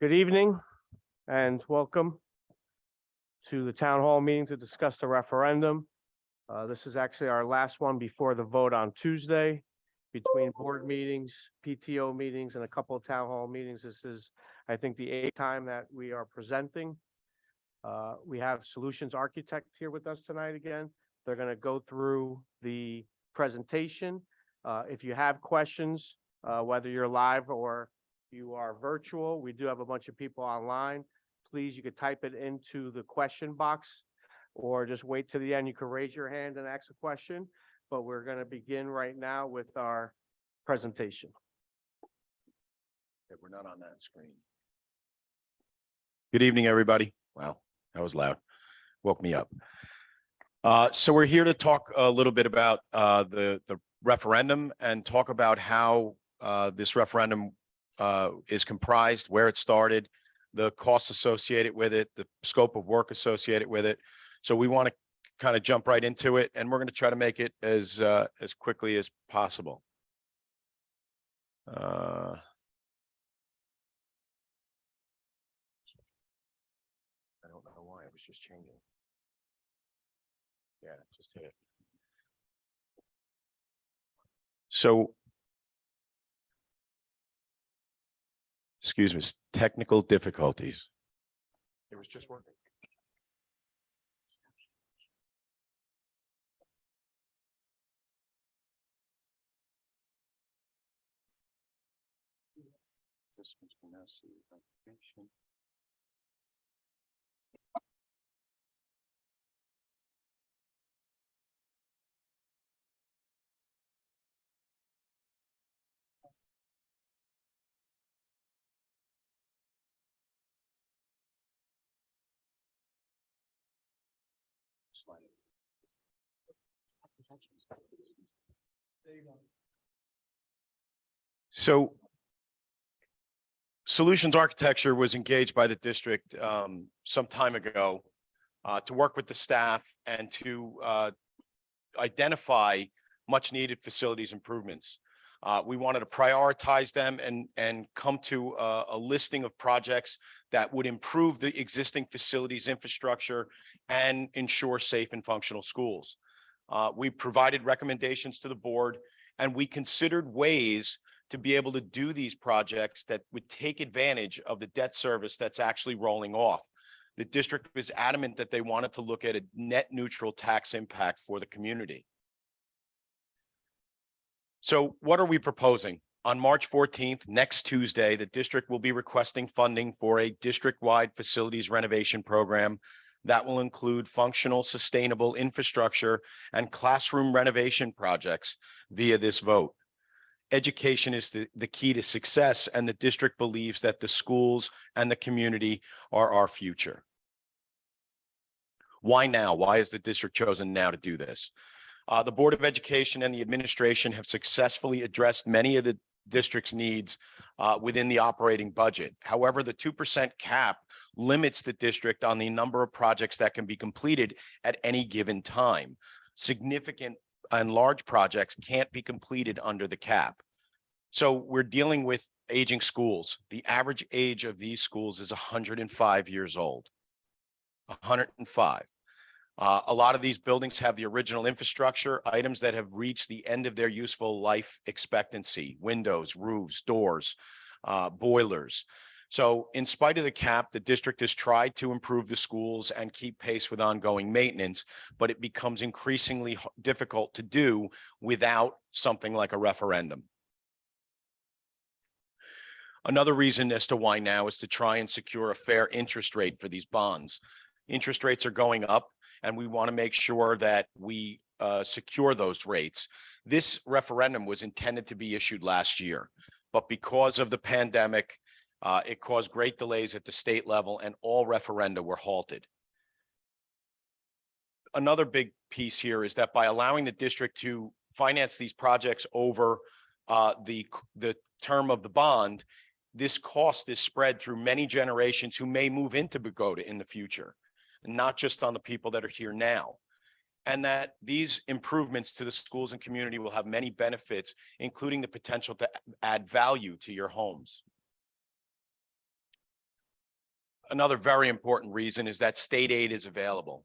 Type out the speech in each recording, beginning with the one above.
Good evening and welcome to the town hall meeting to discuss the referendum. This is actually our last one before the vote on Tuesday. Between board meetings, PTO meetings, and a couple of town hall meetings, this is, I think, the 8th time that we are presenting. We have Solutions Architect here with us tonight again. They're going to go through the presentation. If you have questions, whether you're live or you are virtual, we do have a bunch of people online. Please, you could type it into the question box or just wait to the end. You can raise your hand and ask a question, but we're going to begin right now with our presentation. We're not on that screen. Good evening, everybody. Wow, that was loud. Woke me up. So we're here to talk a little bit about the referendum and talk about how this referendum is comprised, where it started, the costs associated with it, the scope of work associated with it. So we want to kind of jump right into it, and we're going to try to make it as quickly as possible. I don't know why it was just changing. Yeah, just hit it. So, excuse me, technical difficulties. It was just working. So Solutions Architecture was engaged by the district some time ago to work with the staff and to identify much needed facilities improvements. We wanted to prioritize them and come to a listing of projects that would improve the existing facilities infrastructure and ensure safe and functional schools. We provided recommendations to the board, and we considered ways to be able to do these projects that would take advantage of the debt service that's actually rolling off. The district was adamant that they wanted to look at a net neutral tax impact for the community. So what are we proposing? On March 14th, next Tuesday, the district will be requesting funding for a district-wide facilities renovation program that will include functional, sustainable infrastructure and classroom renovation projects via this vote. Education is the key to success, and the district believes that the schools and the community are our future. Why now? Why has the district chosen now to do this? The Board of Education and the administration have successfully addressed many of the district's needs within the operating budget. However, the 2% cap limits the district on the number of projects that can be completed at any given time. Significant and large projects can't be completed under the cap. So we're dealing with aging schools. The average age of these schools is 105 years old. 105. A lot of these buildings have the original infrastructure, items that have reached the end of their useful life expectancy: windows, roofs, doors, boilers. So in spite of the cap, the district has tried to improve the schools and keep pace with ongoing maintenance, but it becomes increasingly difficult to do without something like a referendum. Another reason as to why now is to try and secure a fair interest rate for these bonds. Interest rates are going up, and we want to make sure that we secure those rates. This referendum was intended to be issued last year, but because of the pandemic, it caused great delays at the state level, and all referenda were halted. Another big piece here is that by allowing the district to finance these projects over the term of the bond, this cost is spread through many generations who may move into Bogota in the future, and not just on the people that are here now. and that these improvements to the schools and community will have many benefits, including the potential to add value to your homes. Another very important reason is that state aid is available.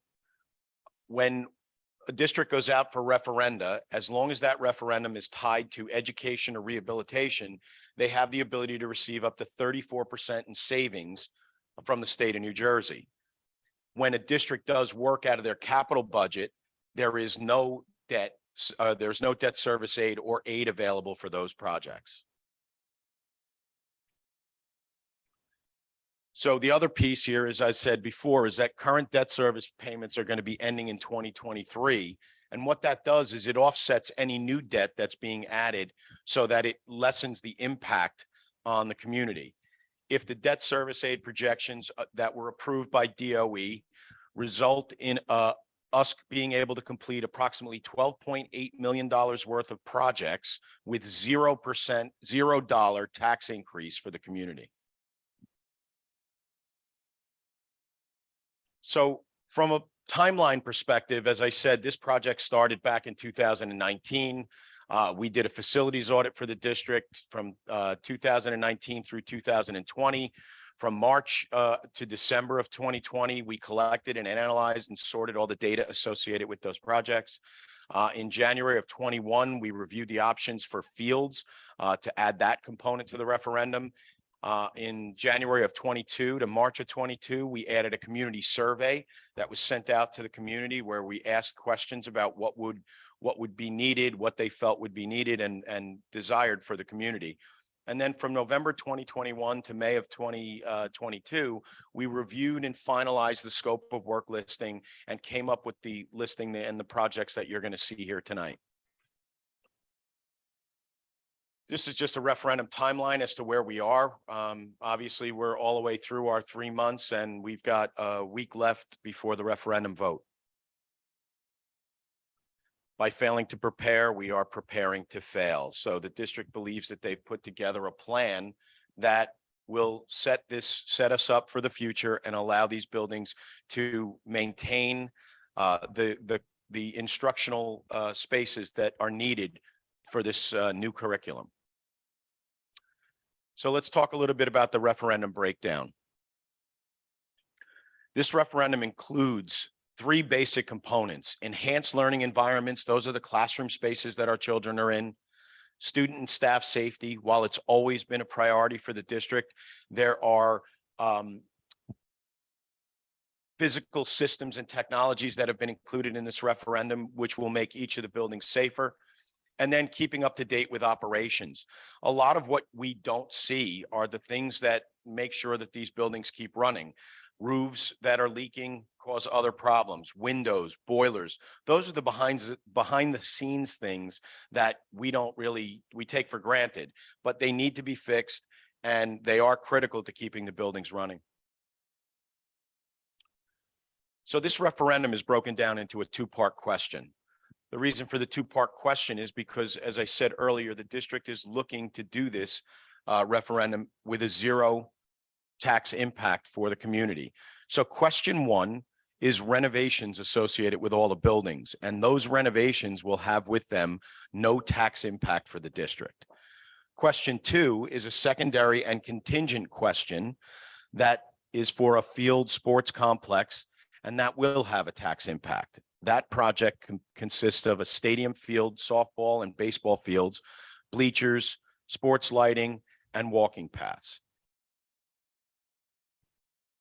When a district goes out for referenda, as long as that referendum is tied to education or rehabilitation, they have the ability to receive up to 34% in savings from the state of New Jersey. When a district does work out of their capital budget, there is no debt, there's no debt service aid or aid available for those projects. So the other piece here, as I said before, is that current debt service payments are going to be ending in 2023. And what that does is it offsets any new debt that's being added so that it lessens the impact on the community. If the debt service aid projections that were approved by DOE result in us being able to complete approximately $12.8 million worth of projects with 0%, $0 tax increase for the community. So from a timeline perspective, as I said, this project started back in 2019. We did a facilities audit for the district from 2019 through 2020. From March to December of 2020, we collected and analyzed and sorted all the data associated with those projects. In January of 21, we reviewed the options for fields to add that component to the referendum. In January of 22 to March of 22, we added a community survey that was sent out to the community where we asked questions about what would be needed, what they felt would be needed and desired for the community. And then from November 2021 to May of 2022, we reviewed and finalized the scope of work listing and came up with the listing and the projects that you're going to see here tonight. This is just a referendum timeline as to where we are. Obviously, we're all the way through our 3 months and we've got a week left before the referendum vote. By failing to prepare, we are preparing to fail. So the district believes that they've put together a plan that will set us up for the future and allow these buildings to maintain the instructional spaces that are needed for this new curriculum. So let's talk a little bit about the referendum breakdown. This referendum includes 3 basic components: enhanced learning environments. Those are the classroom spaces that our children are in. Student and staff safety. While it's always been a priority for the district, there are physical systems and technologies that have been included in this referendum, which will make each of the buildings safer. And then keeping up to date with operations. A lot of what we don't see are the things that make sure that these buildings keep running. Roofs that are leaking cause other problems, windows, boilers. Those are the behind the scenes things that we take for granted, but they need to be fixed and they are critical to keeping the buildings running. So this referendum is broken down into a 2-part question. The reason for the 2-part question is because, as I said earlier, the district is looking to do this referendum with a 0 tax impact for the community. So question 1 is renovations associated with all the buildings, and those renovations will have with them no tax impact for the district. Question 2 is a secondary and contingent question that is for a field sports complex, and that will have a tax impact. That project consists of a stadium field, softball and baseball fields, bleachers, sports lighting, and walking paths.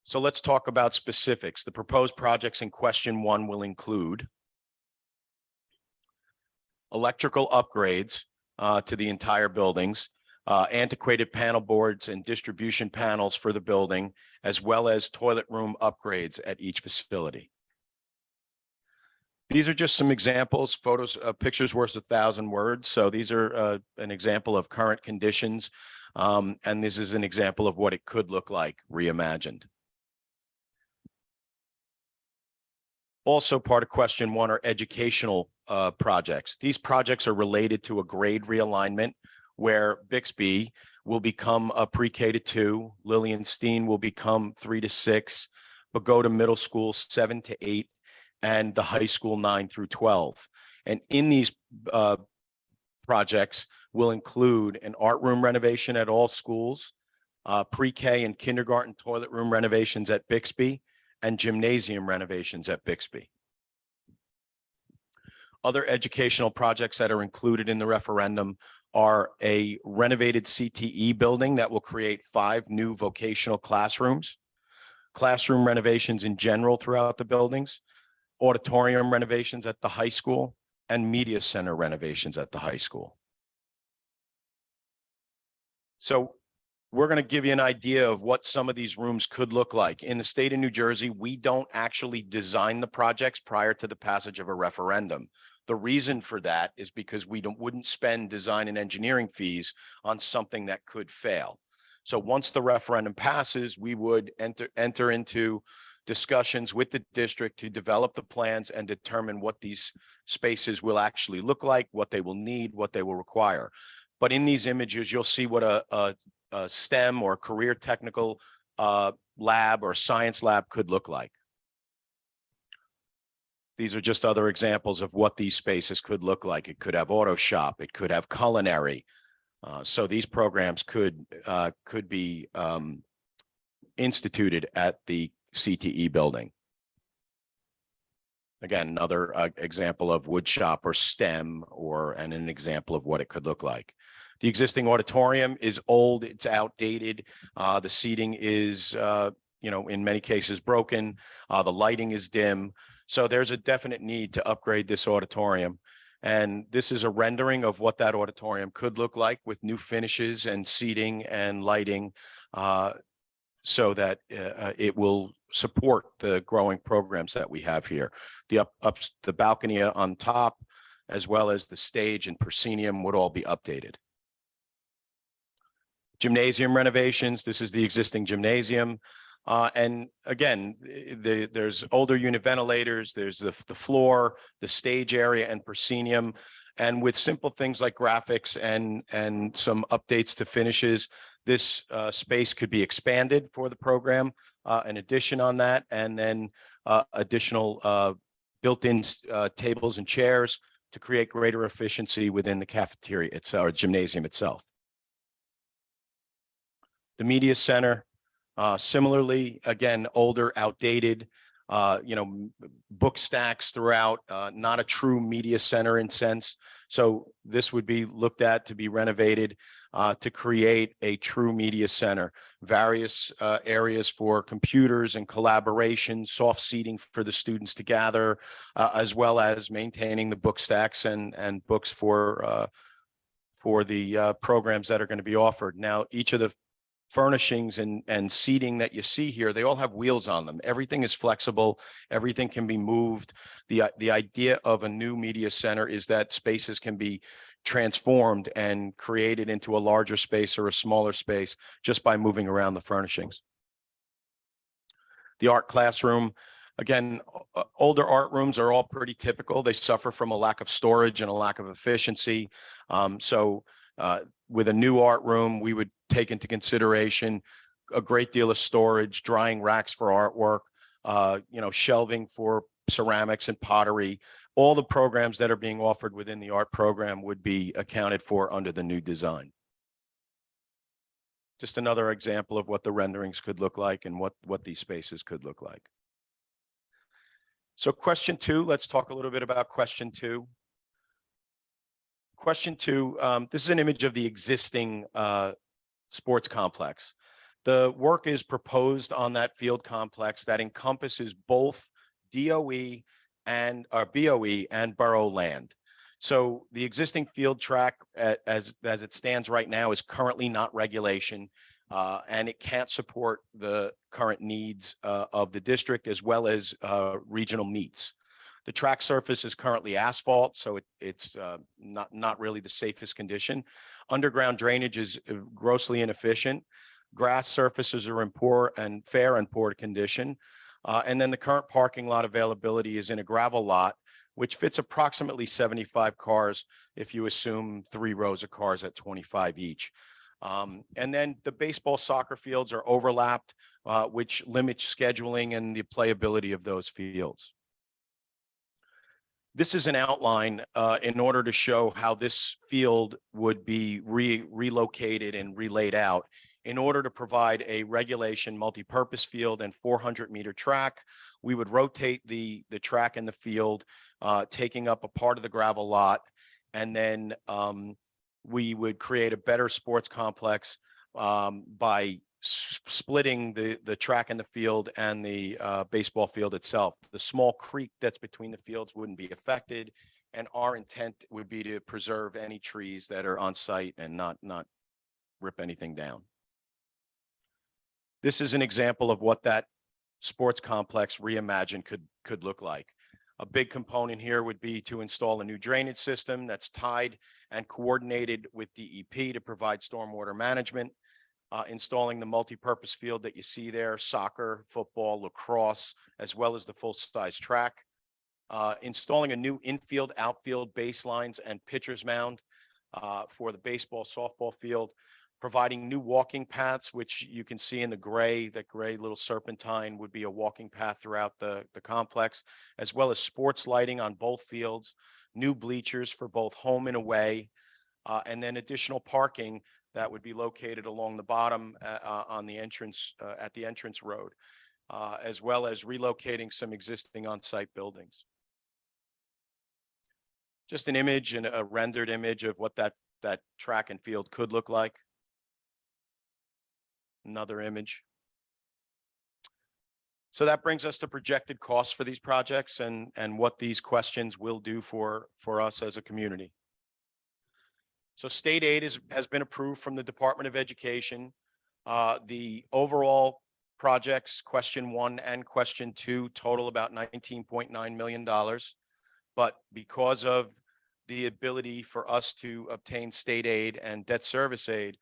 So let's talk about specifics. The proposed projects in question 1 will include electrical upgrades to the entire buildings, antiquated panel boards and distribution panels for the building, as well as toilet room upgrades at each facility. These are just some examples, photos, pictures worth 1,000 words. So these are an example of current conditions. And this is an example of what it could look like reimagined. Also part of question 1 are educational projects. These projects are related to a grade realignment where Bixby will become a pre-K to 2, Lillian Steen will become 3 to 6, Pagoda Middle School 7 to 8. and the high school 9 through 12. And in these projects will include an art room renovation at all schools, pre-K and kindergarten toilet room renovations at Bixby, and gymnasium renovations at Bixby. Other educational projects that are included in the referendum are a renovated CTE building that will create 5 new vocational classrooms, classroom renovations in general throughout the buildings, auditorium renovations at the high school, and media center renovations at the high school. So we're going to give you an idea of what some of these rooms could look like. In the state of New Jersey, we don't actually design the projects prior to the passage of a referendum. The reason for that is because we wouldn't spend design and engineering fees on something that could fail. So once the referendum passes, we would enter into discussions with the district to develop the plans and determine what these spaces will actually look like, what they will need, what they will require. But in these images, you'll see what a STEM or career technical lab or science lab could look like. These are just other examples of what these spaces could look like. It could have auto shop, it could have culinary. So these programs could be instituted at the CTE building. Again, another example of wood shop or STEM, and an example of what it could look like. The existing auditorium is old, it's outdated. The seating is, in many cases broken. The lighting is dim. So there's a definite need to upgrade this auditorium. And this is a rendering of what that auditorium could look like with new finishes and seating and lighting, so that it will support the growing programs that we have here. The the balcony on top, as well as the stage and proscenium, would all be updated. Gymnasium renovations. This is the existing gymnasium. And again, there's older unit ventilators, there's the floor, the stage area, and proscenium. And with simple things like graphics and some updates to finishes, this space could be expanded for the program, an addition on that, and then additional built-in tables and chairs to create greater efficiency within the cafeteria itself, or gymnasium itself. The media center, similarly, again, older, outdated, book stacks throughout, not a true media center in sense. So this would be looked at to be renovated to create a true media center, various areas for computers and collaboration, soft seating for the students to gather, as well as maintaining the book stacks and books for the programs that are going to be offered. Now, each of the furnishings and seating that you see here, they all have wheels on them. Everything is flexible. Everything can be moved. The idea of a new media center is that spaces can be transformed and created into a larger space or a smaller space just by moving around the furnishings. The art classroom, again, older art rooms are all pretty typical. They suffer from a lack of storage and a lack of efficiency. With a new art room, we would take into consideration a great deal of storage, drying racks for artwork, shelving for ceramics and pottery. All the programs that are being offered within the art program would be accounted for under the new design. Just another example of what the renderings could look like and what these spaces could look like. So question 2, let's talk a little bit about question 2. Question 2, this is an image of the existing sports complex. The work is proposed on that field complex that encompasses both DOE and BOE and borough land. So the existing field track as it stands right now is currently not regulation, and it can't support the current needs of the district as well as regional meets. The track surface is currently asphalt, so it's not really the safest condition. Underground drainage is grossly inefficient. Grass surfaces are in poor condition. And then the current parking lot availability is in a gravel lot, which fits approximately 75 cars if you assume 3 rows of cars at 25 each. And then the baseball, soccer fields are overlapped, which limits scheduling and the playability of those fields. This is an outline in order to show how this field would be relocated and relaid out in order to provide a regulation multi-purpose field and 400-meter track. We would rotate the track in the field, taking up a part of the gravel lot, and then we would create a better sports complex by splitting the track in the field and the baseball field itself. The small creek that's between the fields wouldn't be affected, and our intent would be to preserve any trees that are on site and not rip anything down. This is an example of what that sports complex reimagined could look like. A big component here would be to install a new drainage system that's tied and coordinated with DEP to provide stormwater management. Installing the multi-purpose field that you see there, soccer, football, lacrosse, as well as the full-size track. Installing a new infield, outfield baselines and pitcher's mound for the baseball, softball field. Providing new walking paths, which you can see in the gray, that gray little serpentine would be a walking path throughout the complex, as well as sports lighting on both fields, new bleachers for both home and away, and then additional parking that would be located along the bottom on the entrance, at the entrance road, as well as relocating some existing on-site buildings. Just an image and a rendered image of what that track and field could look like. Another image. So that brings us to projected costs for these projects and what these questions will do for us as a community. So state aid has been approved from the Department of Education. The overall projects, question 1 and question 2, total about $19.9 million. But because of the ability for us to obtain state aid and debt service aid,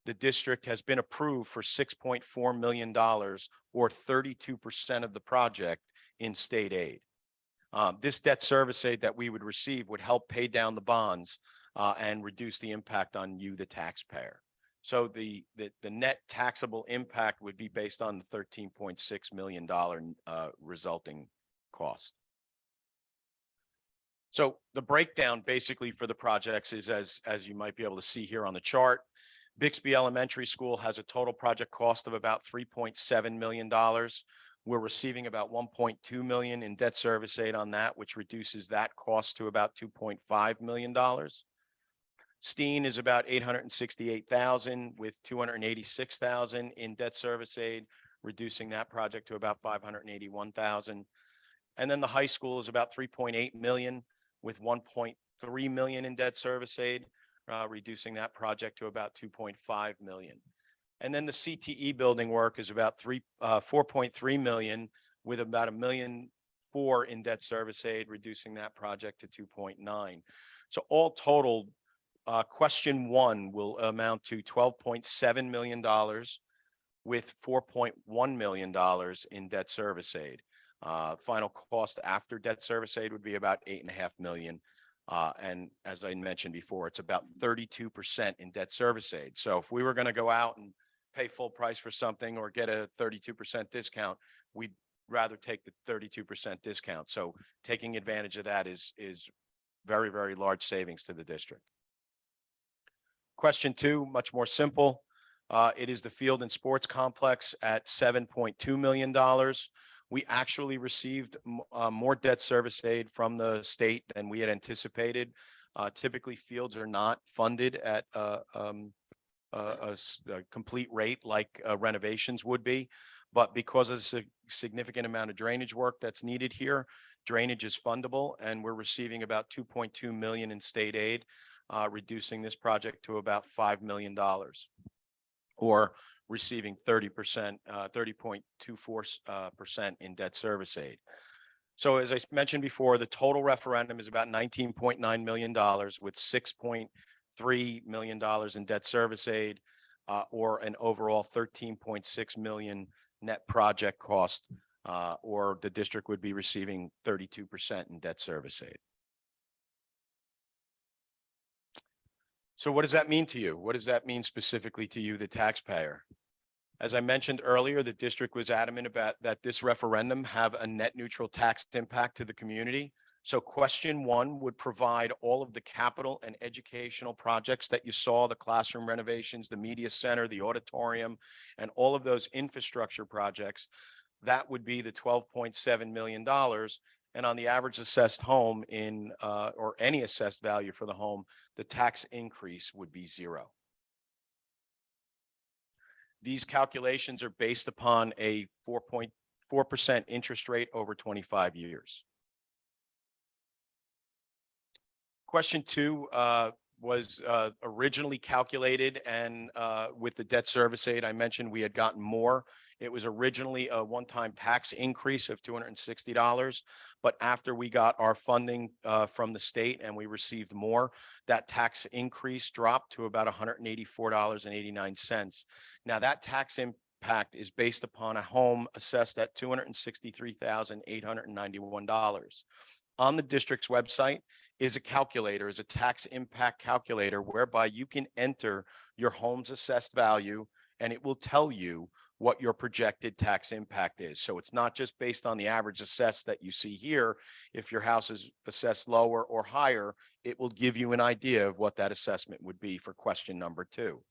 the district has been approved for $6.4 million, or 32% of the project in state aid. This debt service aid that we would receive would help pay down the bonds and reduce the impact on you, the taxpayer. So the net taxable impact would be based on the $13.6 million resulting cost. So the breakdown basically for the projects is as you might be able to see here on the chart. Bixby Elementary School has a total project cost of about $3.7 million. We're receiving about $1.2 million in debt service aid on that, which reduces that cost to about $2.5 million. Steen is about $868,000 with $286,000 in debt service aid, reducing that project to about $581,000. And then the high school is about $3.8 million with $1.3 million in debt service aid, reducing that project to about $2.5 million. And then the CTE building work is about $4.3 million with about $1.4 million in debt service aid, reducing that project to $2.9. So all total, question 1 will amount to $12.7 million with $4.1 million in debt service aid. Final cost after debt service aid would be about $8.5 million. And as I mentioned before, it's about 32% in debt service aid. So if we were going to go out and pay full price for something or get a 32% discount, we'd rather take the 32% discount. So taking advantage of that is very, very large savings to the district. Question 2, much more simple. It is the field and sports complex at $7.2 million. We actually received more debt service aid from the state than we had anticipated. Typically, fields are not funded at a complete rate like renovations would be. But because of the significant amount of drainage work that's needed here, drainage is fundable, and we're receiving about $2.2 million in state aid, reducing this project to about $5 million, or receiving 30%, 30.24% in debt service aid. So as I mentioned before, the total referendum is about $19.9 million with $6.3 million in debt service aid, or an overall $13.6 million net project cost, or the district would be receiving 32% in debt service aid. So what does that mean to you? What does that mean specifically to you, the taxpayer? As I mentioned earlier, the district was adamant about that this referendum have a net neutral tax impact to the community. So question one would provide all of the capital and educational projects that you saw, the classroom renovations, the media center, the auditorium, and all of those infrastructure projects. That would be the $12.7 million. And on the average assessed home or any assessed value for the home, the tax increase would be 0. These calculations are based upon a 4.4% interest rate over 25 years. Question two was originally calculated, and with the debt service aid, I mentioned we had gotten more. It was originally a one-time tax increase of $260, but after we got our funding from the state and we received more, that tax increase dropped to about $184.89. Now that tax impact is based upon a home assessed at $263,891. On the district's website is a calculator, is a tax impact calculator, whereby you can enter your home's assessed value and it will tell you what your projected tax impact is. So it's not just based on the average assessed that you see here. If your house is assessed lower or higher, it will give you an idea of what that assessment would be for question number two.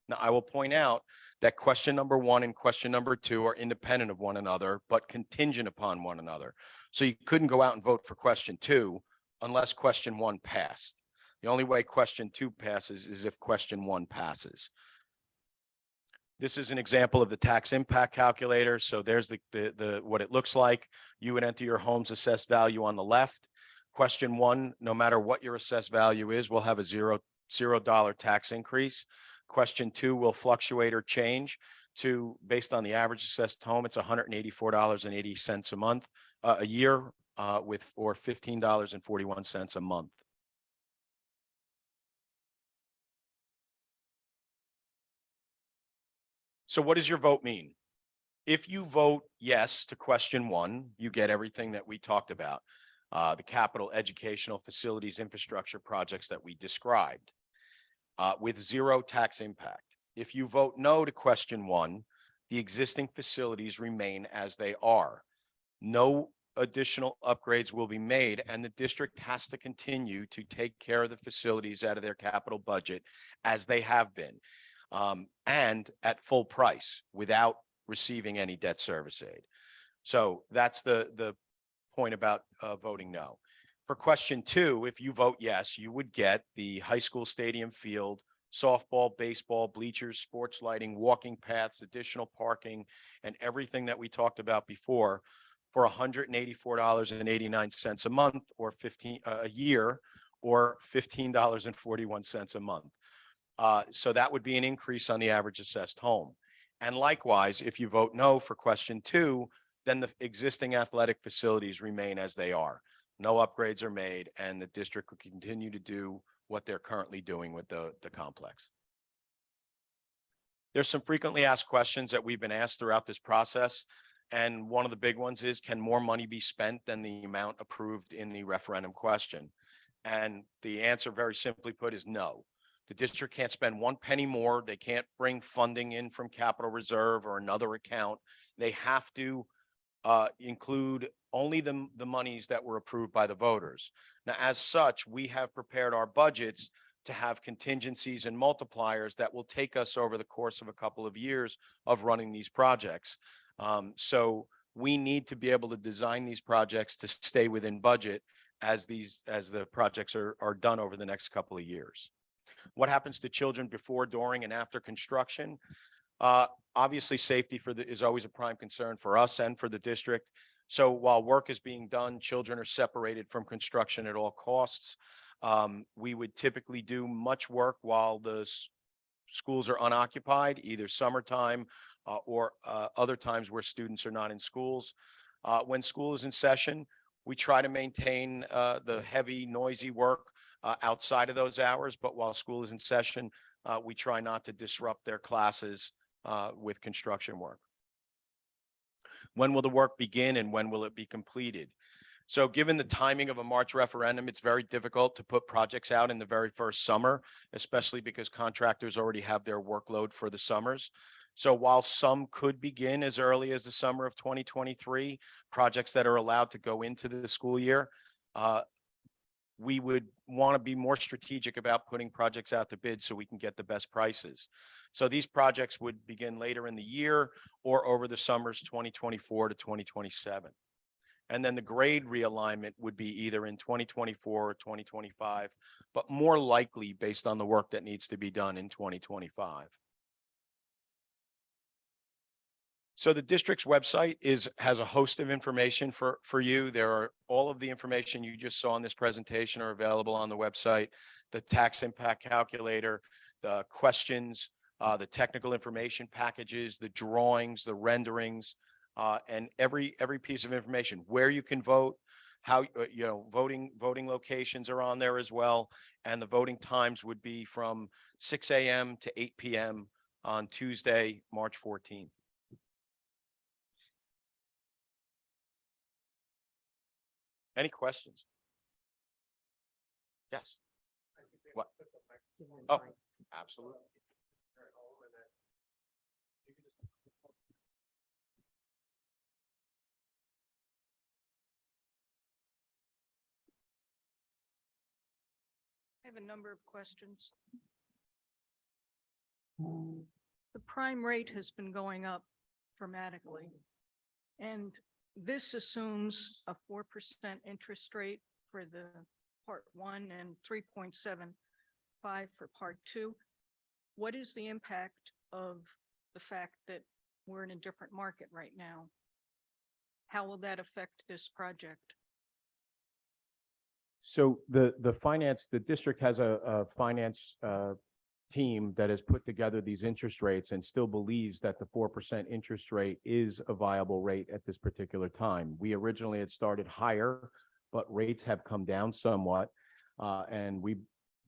Now, I will point out that question number one and question number two are independent of one another, but contingent upon one another. So you couldn't go out and vote for question two unless question one passed. The only way question two passes is if question one passes. This is an example of the tax impact calculator. So there's the what it looks like. You would enter your home's assessed value on the left. Question one, no matter what your assessed value is, will have a $0 tax increase. Question two will fluctuate or change to, based on the average assessed home, it's $184.80 a month, a year, or $15.41 a month. So what does your vote mean? If you vote yes to question one, you get everything that we talked about, the capital, educational, facilities, infrastructure projects that we described, with 0 tax impact. If you vote no to question one, the existing facilities remain as they are. No additional upgrades will be made, and the district has to continue to take care of the facilities out of their capital budget as they have been, and at full price without receiving any debt service aid. So that's the point about voting no. For question two, if you vote yes, you would get the high school stadium field, softball, baseball, bleachers, sports lighting, walking paths, additional parking, and everything that we talked about before for $184.89 a month, or a year, or $15.41 a month. So that would be an increase on the average assessed home. And likewise, if you vote no for question two, then the existing athletic facilities remain as they are. No upgrades are made, and the district will continue to do what they're currently doing with the complex. There's some frequently asked questions that we've been asked throughout this process. And one of the big ones is, can more money be spent than the amount approved in the referendum question? And the answer, very simply put, is no. The district can't spend 1 penny more. They can't bring funding in from capital reserve or another account. They have to include only the monies that were approved by the voters. Now, as such, we have prepared our budgets to have contingencies and multipliers that will take us over the course of a couple of years of running these projects. So we need to be able to design these projects to stay within budget as the projects are done over the next couple of years. What happens to children before, during, and after construction? Obviously, safety is always a prime concern for us and for the district. So while work is being done, children are separated from construction at all costs. We would typically do much work while the schools are unoccupied, either summertime or other times where students are not in schools. When school is in session, we try to maintain the heavy, noisy work outside of those hours, but while school is in session, we try not to disrupt their classes with construction work. When will the work begin and when will it be completed? So given the timing of a March referendum, it's very difficult to put projects out in the very first summer, especially because contractors already have their workload for the summers. So while some could begin as early as the summer of 2023, projects that are allowed to go into the school year, we would want to be more strategic about putting projects out to bid so we can get the best prices. So these projects would begin later in the year or over the summers 2024 to 2027. And then the grade realignment would be either in 2024 or 2025, but more likely based on the work that needs to be done in 2025. So the district's website has a host of information for you. There are all of the information you just saw in this presentation are available on the website. The tax impact calculator, the questions, the technical information packages, the drawings, the renderings, and every piece of information, where you can vote, how, voting locations are on there as well. And the voting times would be from 6 a.m. to 8 p.m. on Tuesday, March 14th. Any questions? Yes. What? Oh, absolutely. I have a number of questions. The prime rate has been going up dramatically, and this assumes a 4% interest rate for the part 1 and 3.75 for part 2. What is the impact of the fact that we're in a different market right now? How will that affect this project? So the district has a finance team that has put together these interest rates and still believes that the 4% interest rate is a viable rate at this particular time. We originally had started higher, but rates have come down somewhat. And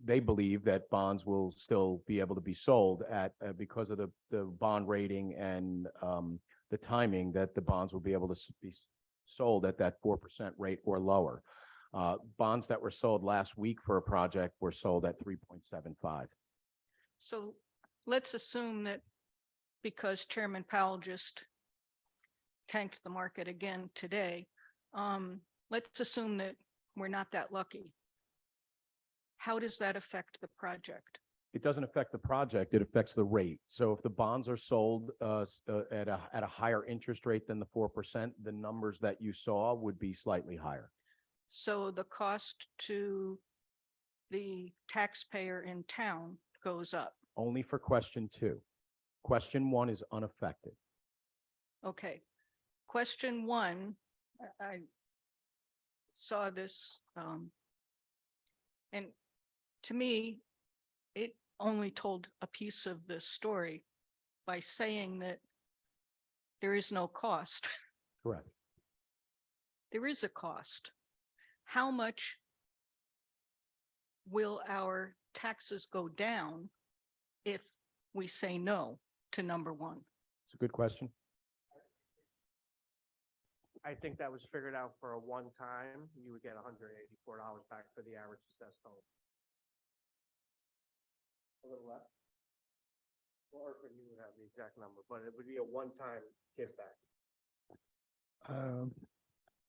they believe that bonds will still be able to be sold at because of the bond rating and the timing, that the bonds will be able to be sold at that 4% rate or lower. Bonds that were sold last week for a project were sold at 3.75. So let's assume that because Chairman Powell just tanked the market again today, let's assume that we're not that lucky. How does that affect the project? It doesn't affect the project, it affects the rate. So if the bonds are sold at a higher interest rate than the 4%, the numbers that you saw would be slightly higher. So the cost to the taxpayer in town goes up. Only for question 2. Question 1 is unaffected. Okay. Question 1, I saw this, and to me, it only told a piece of the story by saying that there is no cost. Correct. There is a cost. How much will our taxes go down if we say no to number 1? It's a good question. I think that was figured out for a one-time. You would get $184 back for the average assessed home. A little less. Or you would have the exact number, but it would be a one-time kickback.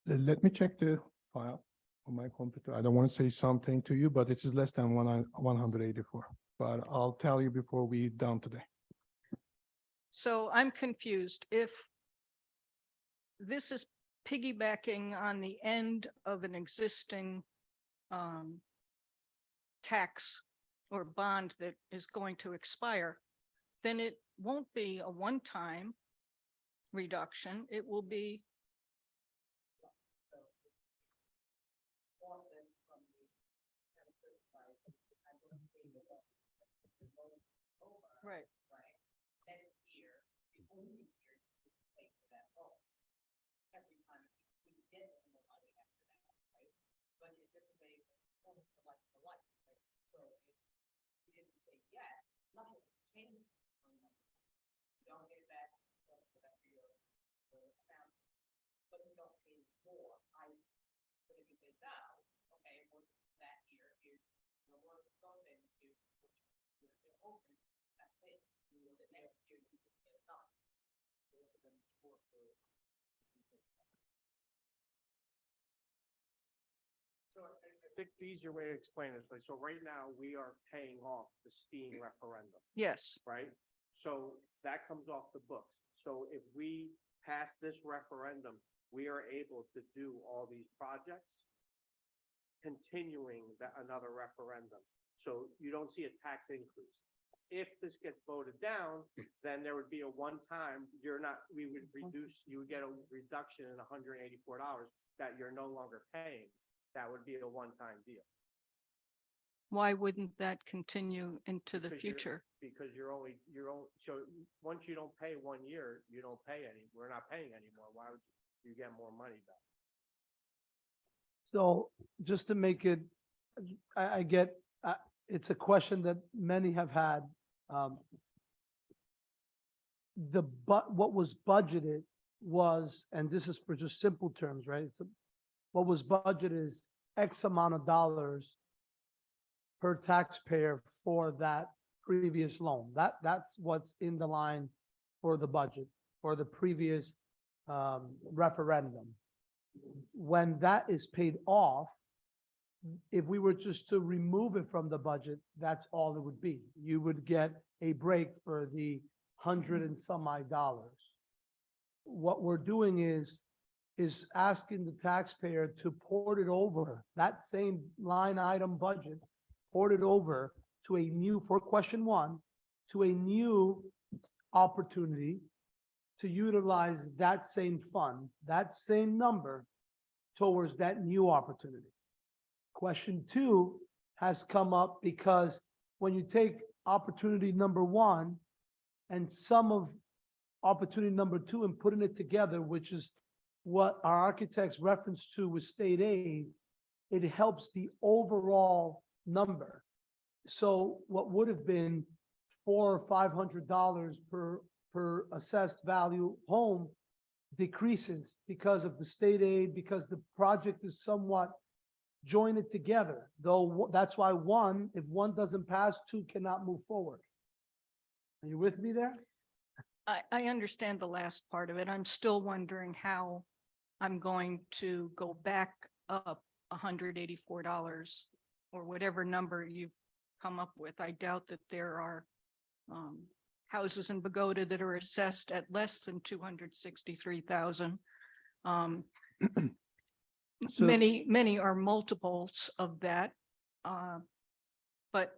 Let me check the file on my computer. I don't want to say something to you, but it is less than 184. But I'll tell you before we done today. So I'm confused. If this is piggybacking on the end of an existing tax or bond that is going to expire, then it won't be a one-time reduction. It will be right. So think the easier way to explain this, like, so right now, we are paying off the steam referendum, Yes, right? So that comes off the books. So if we pass this referendum, we are able to do all these projects, continuing that another referendum. So you don't see a tax increase. If this gets voted down, then there would be a one-time, we would reduce, you would get a reduction in $184 that you're no longer paying. That would be a one-time deal. why wouldn't that continue into the Because you're- future? Because you're only, so once you don't pay 1 year, you don't pay we're not paying anymore. Why would you get more money back? So just to make it, I get, it's a question that many have had. What was budgeted was, and this is for just simple terms, right? What was budgeted is X amount of dollars per taxpayer for that previous loan. That's what's in the line for the budget, for the previous referendum. When that is paid off, if we were just to remove it from the budget, that's all it would be. You would get a break for the $100 and some odd dollars. What we're doing is asking the taxpayer to port it over, that same line item budget, port it over to a new, for question one, to a new opportunity to utilize that same fund, that same number towards that new opportunity. Question two has come up because when you take opportunity number one and some of opportunity number two and putting it together, which is what our architects reference to with state aid, it helps the overall number. So what would have been $400 or $500 per assessed value home decreases because of the state aid, because the project is somewhat joined together, though that's why if one doesn't pass, two cannot move forward. Are you with me there? I understand the last part of it. I'm still wondering how I'm going to go back up $184 or whatever number you've come up with. I doubt that there are houses in Bogota that are assessed at less than 263,000. So- Many are multiples of that. But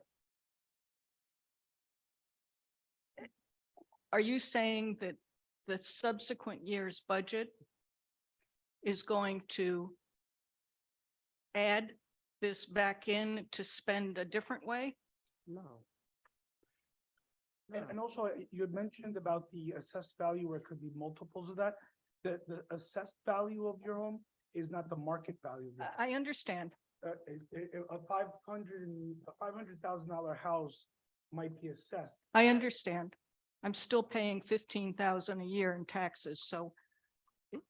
are you saying that the subsequent year's budget is going to add this back in to spend a different way? No. And also, you had mentioned about the assessed value where it could be multiples of that. The assessed value of your home is not the market value. of your home. I understand. A $500,000 house might be assessed. I understand. I'm still paying 15,000 a year in taxes, so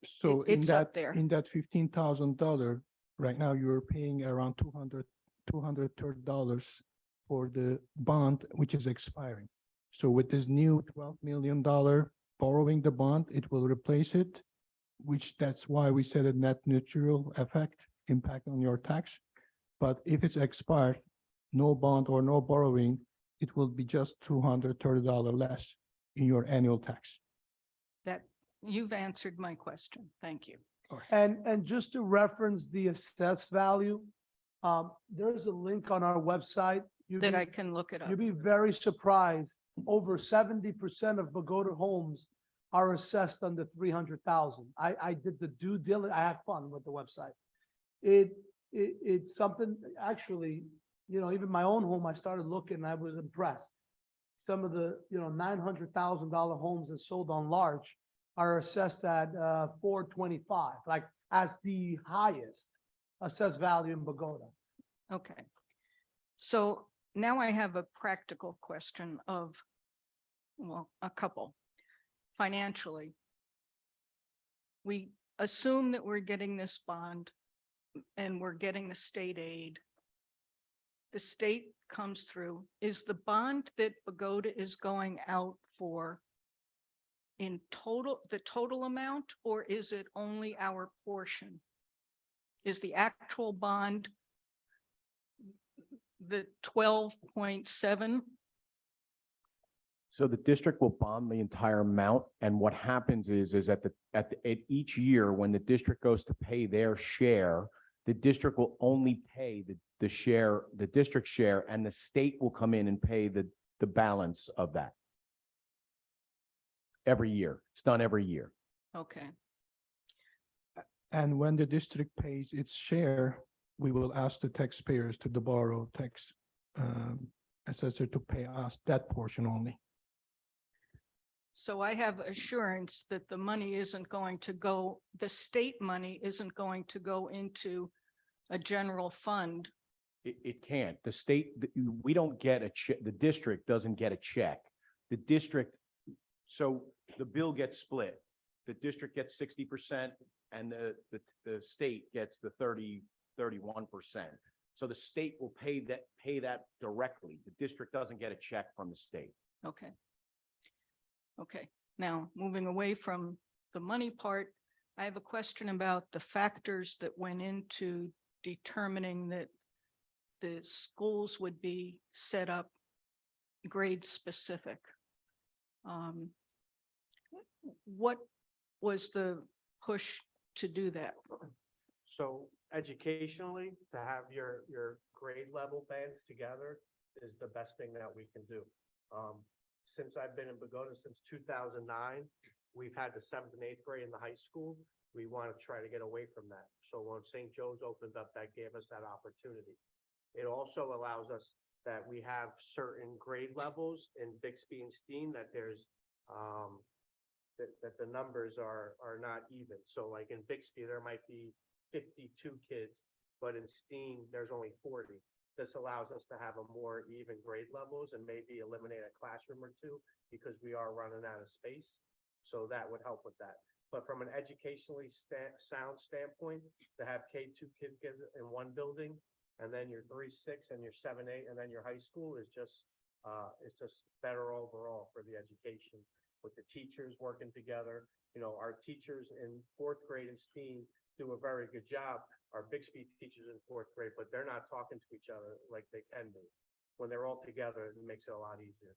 So it's up there. in that $15,000, right now you're paying around $230 for the bond, which is expiring. So with this new $12 million borrowing the bond, it will replace it, which that's why we said a net neutral impact on your tax. But if it's expired, no bond or no borrowing, it will be just $230 less in your annual tax. that you've answered my question. Thank you. And just to reference the assessed value, there's a link on our website. You'd That be- I can look it up. You'd be very surprised. Over 70% of Bogota homes are assessed under 300,000. I did the due diligence. I had fun with the website. It's something, actually, even my own home, I started looking, I was impressed. Some of the, $900,000 homes that sold on large are assessed at 425, like as the highest assessed value in Bogota. Okay. So now I have a practical question of, well, a couple. Financially, we assume that we're getting this bond and we're getting the state aid. The state comes through. Is the bond that Bogota is going out for in total, the total amount, or is it only our portion? Is the actual bond the 12.7, So the district will bond the entire amount, and what happens is at each year, when the district goes to pay their share, the district will only pay the share, the district share, and the state will come in and pay the balance of that. Every year. It's done every year. okay, And when the district pays its share, we will ask the taxpayers to the borough tax assessor to pay us that portion only. so I have assurance that the money isn't going to go, the state money isn't going to go into a general fund. It can't. The state, we don't get a check, the district doesn't get a check. The district, so the bill gets split. The district gets 60% and the state gets the 31%. So the state will pay that directly. The district doesn't get a check from the state. Okay. Okay, now moving away from the money part, I have a question about the factors that went into determining that the schools would be set up grade specific. What was the push to do that? So educationally, to have your grade level bands together is the best thing that we can do. Since I've been in Bogota since 2009, we've had the 7th and 8th grade in the high school. We want to try to get away from that. So when St. Joe's opened up, that gave us that opportunity. It also allows us that we have certain grade levels in Bixby and Steen that there's that the numbers are not even. So like in Bixby, there might be 52 kids, but in Steen, there's only 40. This allows us to have a more even grade levels and maybe eliminate a classroom or two because we are running out of space. So that would help with that. But from an educationally sound standpoint, to have K2 kids in one building, and then your 3-6 and your 7-8, and then your high school is just, it's just better overall for the education with the teachers working together. You know, our teachers in 4th grade in STEAM do a very good job. Our Bixby teachers in 4th grade, but they're not talking to each other like they can be. When they're all together, it makes it a lot easier.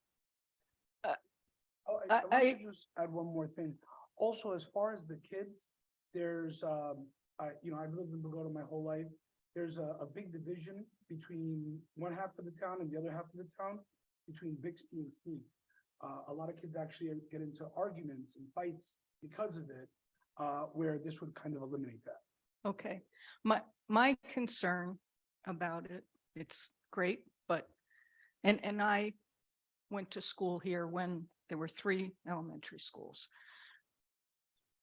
Oh, I want to just add one more thing. Also, as far as the kids, there's, I've lived in Bogota my whole life. There's a big division between one half of the town and the other half of the town, between Bixby and Steen. A lot of kids actually get into arguments and fights because of it, where this would kind of eliminate that. Okay, my concern about it, it's great, but, and I went to school here when there were 3 elementary schools.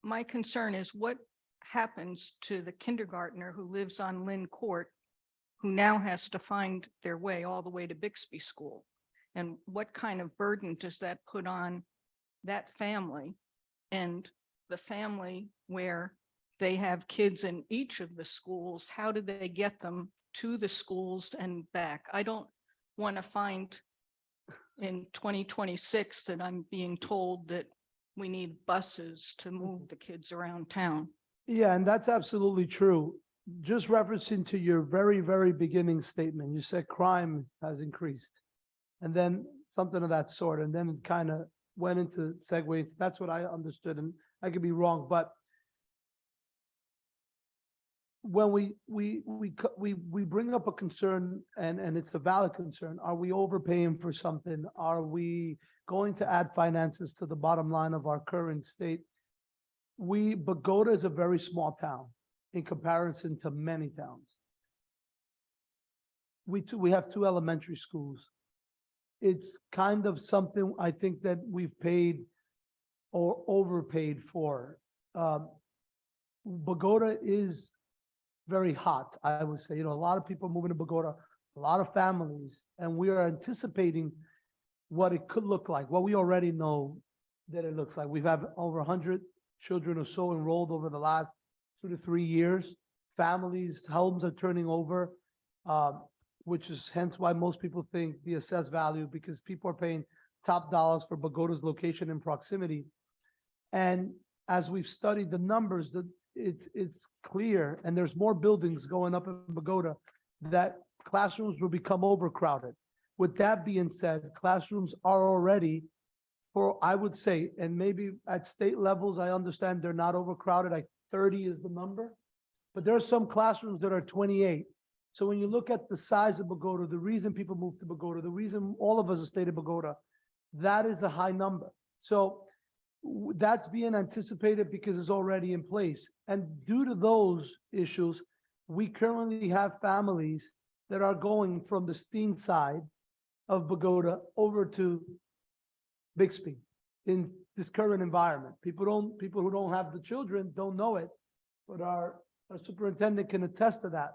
My concern is what happens to the kindergartner who lives on Lynn Court, who now has to find their way all the way to Bixby School? And what kind of burden does that put on that family and the family where they have kids in each of the schools? How do they get them to the schools and back? I don't want to find in 2026 that I'm being told that we need buses to move the kids around town. Yeah, and that's absolutely true. Just referencing to your very, very beginning statement, you said crime has increased. And then something of that sort, and then it kind of went into segue. That's what I understood, and I could be wrong, but when we bring up a concern, and it's a valid concern, are we overpaying for something? Are we going to add finances to the bottom line of our current state? Bogota is a very small town in comparison to many towns. We have 2 elementary schools. It's kind of something I think that we've paid or overpaid for. Bogota is very hot, I would say. A lot of people moving to Bogota, a lot of families, and we are anticipating what it could look like, what we already know that it looks like. We've had over 100 children or so enrolled over the last 2 to 3 years. Families, homes are turning over, which is hence why most people think the assessed value, because people are paying top dollars for Bogota's location and proximity. And as we've studied the numbers, it's clear, and there's more buildings going up in Bogota, that classrooms will become overcrowded. With that being said, classrooms are already, for, I would say, and maybe at state levels, I understand they're not overcrowded, like 30 is the number. But there are some classrooms that are 28. So when you look at the size of Bogota, the reason people move to Bogota, the reason all of us stay to Bogota, that is a high number. So that's being anticipated because it's already in place. And due to those issues, we currently have families that are going from the Steen side of Bogota over to Bixby in this current environment. People who don't have the children don't know it, but our superintendent can attest to that.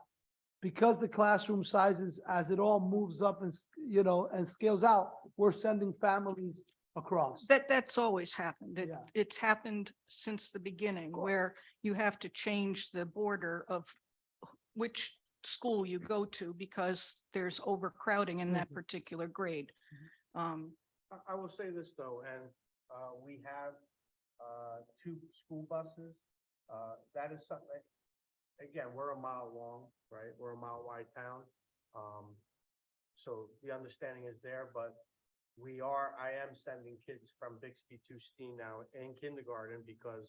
Because the classroom sizes, as it all moves up and, and scales out, we're sending families across. That's always happened. Yeah. It's happened since the beginning, where you have to change the border of which school you go to because there's overcrowding in that Mhm. particular grade. I will say this though, and we have 2 school buses. That is something, again, we're a mile long, right? We're a mile wide town. So the understanding is there, but I am sending kids from Bixby to Steen now in kindergarten because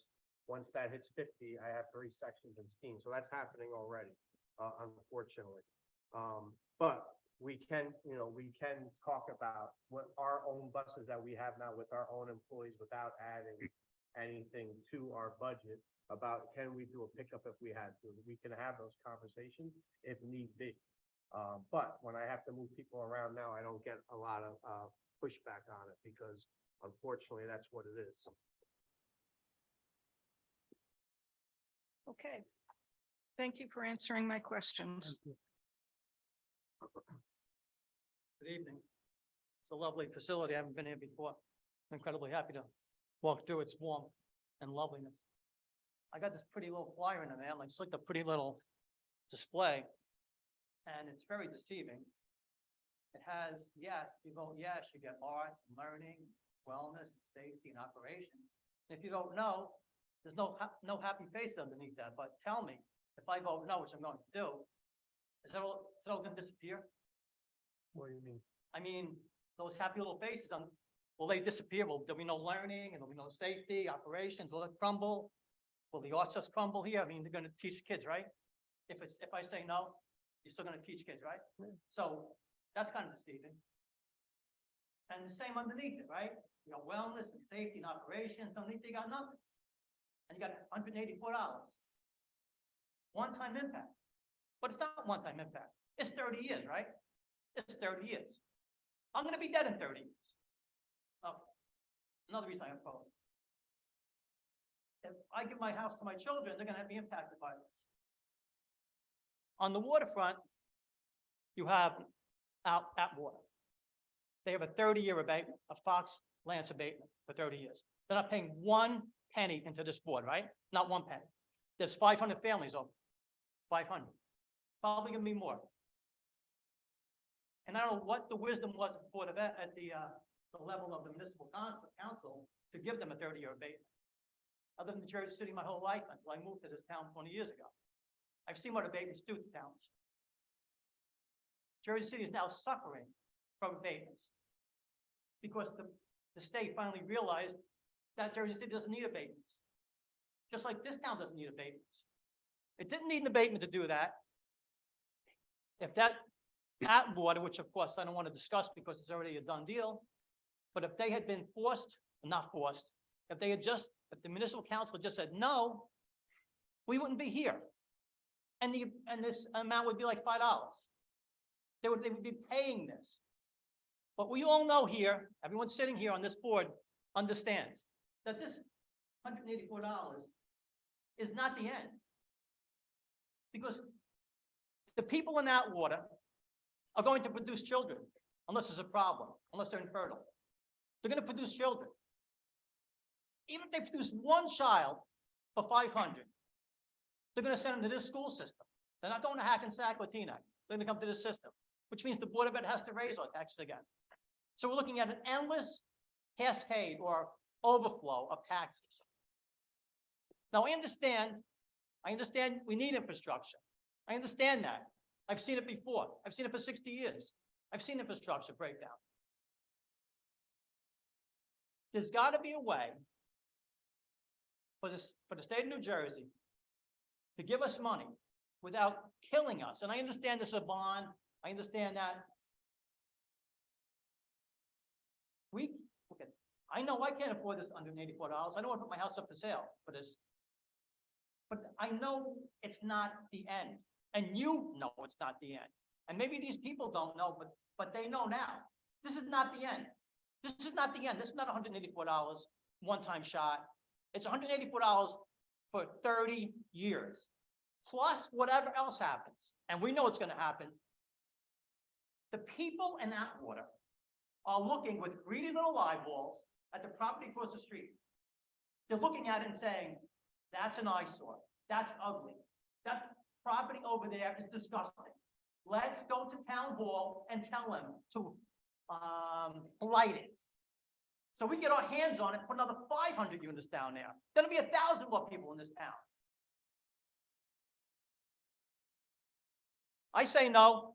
once that hits 50, I have 3 sections in Steen. So that's happening already, unfortunately. But we can talk about what our own buses that we have now with our own employees without adding anything to our budget about can we do a pickup if we had to. We can have those conversations if need be. But when I have to move people around now, I don't get a lot of pushback on it because unfortunately, that's what it is. Okay. Thank you for answering my questions. Good evening. It's a lovely facility. I haven't been here before. I'm incredibly happy to walk through its warmth and loveliness. I got this pretty little flyer in the mail. It's like a pretty little display, and it's very deceiving. It has, yes, if you vote yes, you get arts and learning, wellness, and safety and operations. And if you vote no, there's no happy face underneath that. But tell me, if I vote no, which I'm going to do, is it all going to disappear? What do you mean? I mean, those happy little faces, will they disappear? Will there be no learning and there'll be no safety, operations? Will it crumble? Will the arts just crumble here? I mean, they're going to teach kids, right? If I say no, you're still going to teach kids, right? So that's kind of deceiving. And the same underneath it, right? You got wellness and safety and operations. Underneath you got nothing. And you got $184. One-time impact. But it's not one-time impact. It's 30 years, right? It's 30 years. I'm going to be dead in 30 years. Oh, another reason I oppose. If I give my house to my children, they're going to be impacted by this. On the waterfront, you have out at water. They have a 30-year abatement, a Fox Lance abatement for 30 years. They're not paying 1 penny into this board, right? Not 1 penny. There's 500 families over. 500. Probably going to be more. And I don't know what the wisdom was for the at the level of the municipal council to give them a 30-year abatement. I lived in Jersey City my whole life until I moved to this town 20 years ago. I've seen what abatements do to towns. Jersey City is now suffering from abatements because the state finally realized that Jersey City doesn't need abatements. Just like this town doesn't need abatements. It didn't need an abatement to do that. If that water, which of course I don't want to discuss because it's already a done deal, but if they had been forced, not forced, if the municipal council just said no, we wouldn't be here. And this amount would be like $5. They would be paying this. But we all know here, everyone sitting here on this board understands that this $184 is not the end. Because the people in that water are going to produce children, unless there's a problem, unless they're infertile. They're going to produce children. Even if they produce 1 child for 500, they're going to send them to this school system. They're not going to Hackensack or Teaneck. They're going to come to this system, which means the Board of Ed has to raise our taxes again. So we're looking at an endless cascade or overflow of taxes. Now, I understand we need infrastructure. I understand that. I've seen it before. I've seen it for 60 years. I've seen infrastructure breakdown. There's got to be a way for the state of New Jersey to give us money without killing us. And I understand this is a bond. I understand that. Okay, I know I can't afford this $184. I don't want to put my house up for sale for this. But I know it's not the end. And you know it's not the end. And maybe these people don't know, but they know now. This is not the end. This is not the end. This is not $184 one-time shot. It's $184 for 30 years, plus whatever else happens. And we know it's going to happen. The people in Atwater are looking with greedy little eyeballs at the property across the street. They're looking at it and saying, that's an eyesore. That's ugly. That property over there is disgusting. Let's go to town hall and tell them to blight it. So we can get our hands on it, put another 500 units down there. There'll be 1,000 more people in this town. I say no.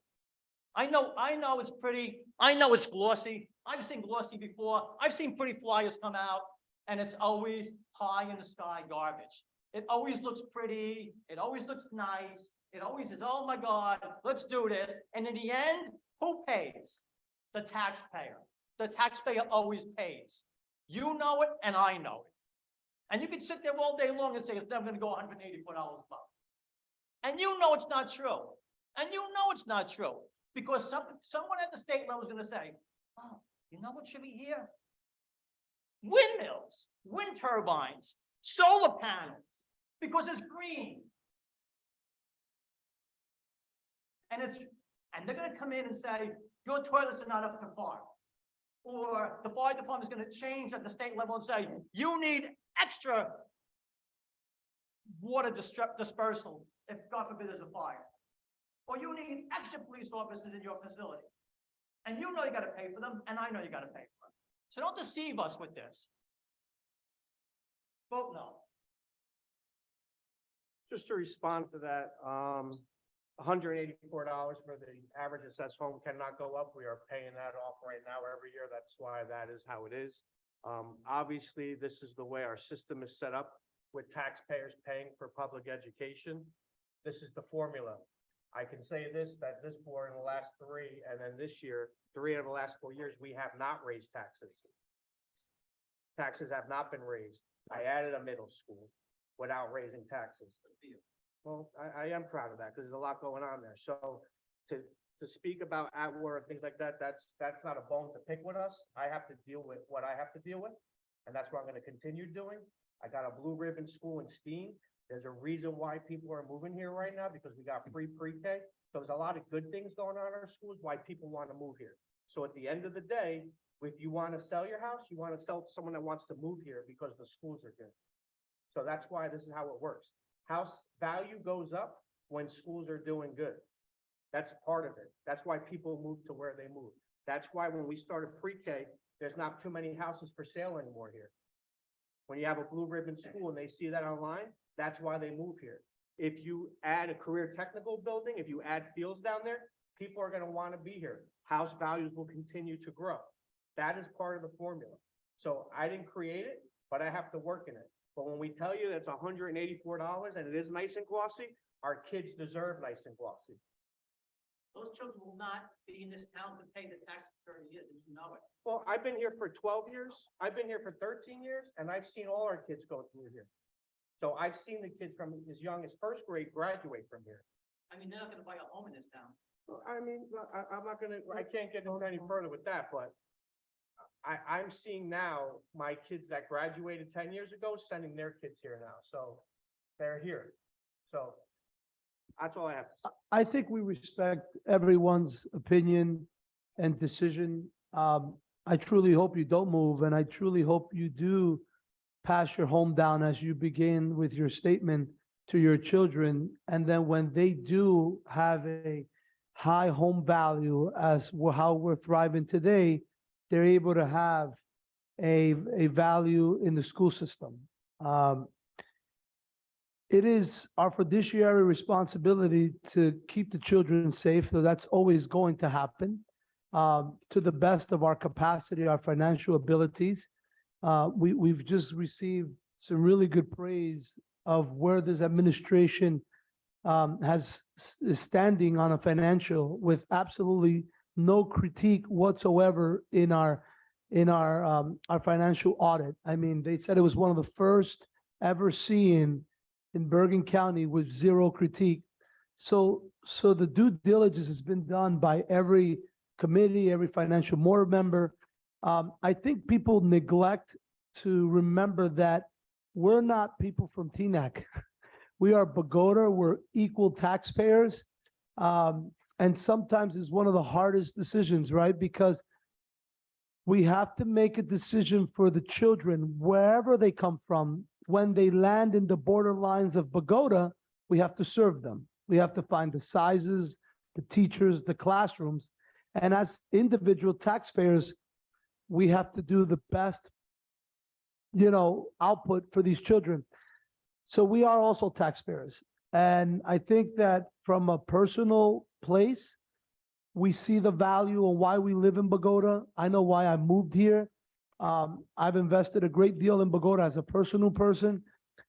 I know it's pretty. I know it's glossy. I've seen glossy before. I've seen pretty flyers come out, and it's always pie in the sky garbage. It always looks pretty. It always looks nice. It always is, oh my God, let's do this. And in the end, who pays? The taxpayer. The taxpayer always pays. You know it, and I know it. And you can sit there all day long and say, it's never going to go $184 above. And you know it's not true. And you know it's not true. Because someone at the state level is going to say, oh, you know what should be here? Windmills, wind turbines, solar panels, because it's green. And they're going to come in and say, your toilets are not up to par. Or the fire department is going to change at the state level and say, you need extra water dispersal if God forbid there's a fire. Or you need extra police officers in your facility. And you know you got to pay for them, and I know you got to pay for them. So don't deceive us with this. Vote no. Just to respond to that, $184 for the average assessed home cannot go up. We are paying that off right now every year. That's why that is how it is. Obviously, this is the way our system is set up with taxpayers paying for public education. This is the formula. I can say this, that this board in the last 3, and then this year, 3 of the last 4 years, we have not raised taxes. Taxes have not been raised. I added a middle school without raising taxes. Well, I am proud of that because there's a lot going on there. So to speak about Atwater and things like that, that's not a bone to pick with us. I have to deal with what I have to deal with, and that's what I'm going to continue doing. I got a blue ribbon school in Steen. There's a reason why people are moving here right now because we got free pre-K. So there's a lot of good things going on in our schools, why people want to move here. So at the end of the day, if you want to sell your house, you want to sell to someone that wants to move here because the schools are good. So that's why this is how it works. House value goes up when schools are doing good. That's part of it. That's why people move to where they move. That's why when we started pre-K, there's not too many houses for sale anymore here. When you have a blue ribbon school and they see that online, that's why they move here. If you add a career technical building, if you add fields down there, people are going to want to be here. House values will continue to grow. That is part of the formula. So I didn't create it, but I have to work in it. But when we tell you that's $184 and it is nice and glossy, our kids deserve nice and glossy. Those children will not be in this town to pay the taxes for 30 years, and you know it. Well, I've been here for 12 years. I've been here for 13 years, and I've seen all our kids go through here. So I've seen the kids from as young as first grade graduate from here. I mean, they're not going to buy a home in this town. Well, I mean, I'm not gonna, I can't get into any further with that, but I'm seeing now my kids that graduated 10 years ago, sending their kids here now. So they're here. So that's all I have to say. I think we respect everyone's opinion and decision. I truly hope you don't move, and I truly hope you do pass your home down as you begin with your statement to your children. And then when they do have a high home value as how we're thriving today, they're able to have a value in the school system. it is our fiduciary responsibility to keep the children safe, so that's always going to happen. To the best of our capacity, our financial abilities. We've just received some really good praise of where this administration is standing on a financial with absolutely no critique whatsoever in our financial audit. I mean, they said it was one of the first ever seen in Bergen County with zero critique. So the due diligence has been done by every committee, every financial board member. I think people neglect to remember that we're not people from Teaneck. We are Bogota, we're equal taxpayers. And sometimes it's one of the hardest decisions, right? Because we have to make a decision for the children, wherever they come from. When they land in the borderlines of Bogota, we have to serve them. We have to find the sizes, the teachers, the classrooms. And as individual taxpayers, we have to do the best, output for these children. So we are also taxpayers. And I think that from a personal place, we see the value of why we live in Bogota. I know why I moved here. I've invested a great deal in Bogota as a personal person.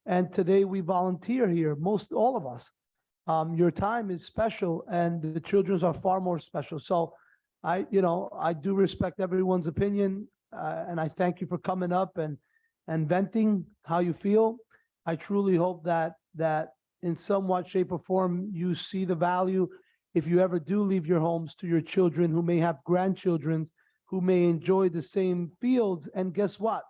And today we volunteer here, all of us. Your time is special and the children's are far more special. So I do respect everyone's opinion. And I thank you for coming up and venting how you feel. I truly hope that in somewhat shape or form, you see the value if you ever do leave your homes to your children who may have grandchildren who may enjoy the same fields. And guess what?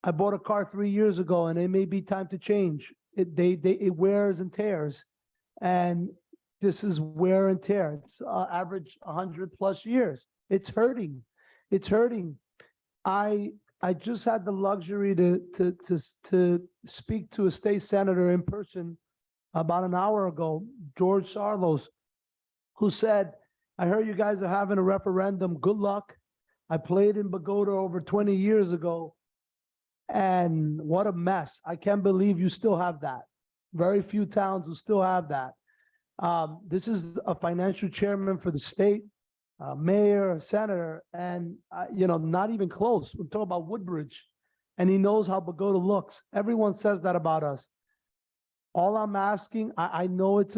I bought a car 3 years ago and it may be time to change. It wears and tears. And this is wear and tear. It's average 100+ years. It's hurting. It's hurting. I just had the luxury to speak to a state senator in person about an hour ago, George Sarlos, who said, I heard you guys are having a referendum. Good luck. I played in Bogota over 20 years ago. And what a mess. I can't believe you still have that. Very few towns will still have that. This is a financial chairman for the state, mayor, a senator, and not even close. We're talking about Woodbridge, and he knows how Bogota looks. Everyone says that about us. All I'm asking, I know it's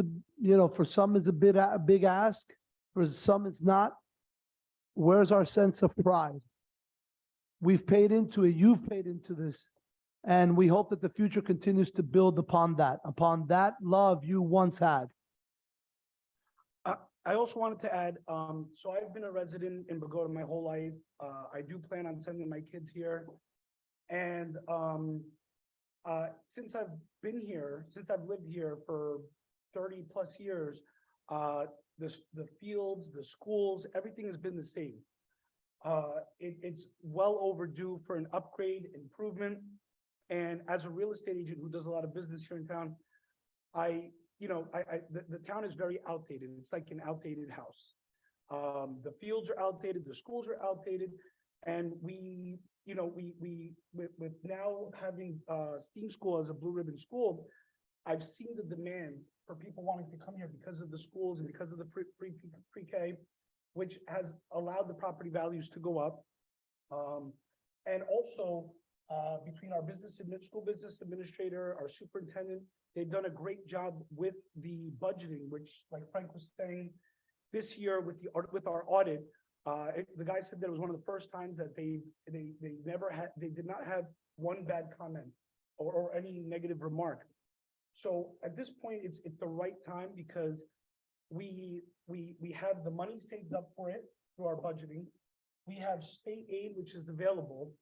for some it's a big ask, for some it's not. Where's our sense of pride? We've paid into it. You've paid into this, and we hope that the future continues to build upon that love you once had. I also wanted to add, so I've been a resident in Bogota my whole life. I do plan on sending my kids here. And since I've lived here for 30+ years, the fields, the schools, everything has been the same. It's well overdue for an upgrade, improvement. And as a real estate agent who does a lot of business here in town, the town is very outdated. It's like an outdated house. The fields are outdated, the schools are outdated, and with now having STEAM school as a blue ribbon school, I've seen the demand for people wanting to come here because of the schools and because of the pre-K, which has allowed the property values to go up. And also between our school business administrator, our superintendent, they've done a great job with the budgeting, which, like Frank was saying, this year with our audit, the guy said that it was one of the first times that they did not have one bad comment or any negative remark. So at this point, it's the right time because we have the money saved up for it through our budgeting. We have state aid, which is available,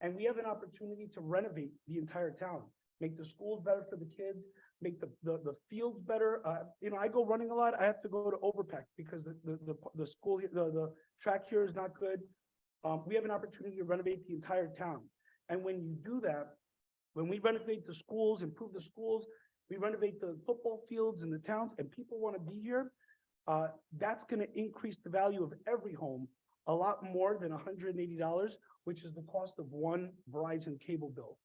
and we have an opportunity to renovate the entire town, make the schools better for the kids, make the fields better. I go running a lot. I have to go to Overpack because the school here, the track here is not good. We have an opportunity to renovate the entire town. And when you do that, when we renovate the schools, improve the schools, we renovate the football fields in the towns, and people want to be here, that's going to increase the value of every home a lot more than $180, which is the cost of one Verizon cable bill.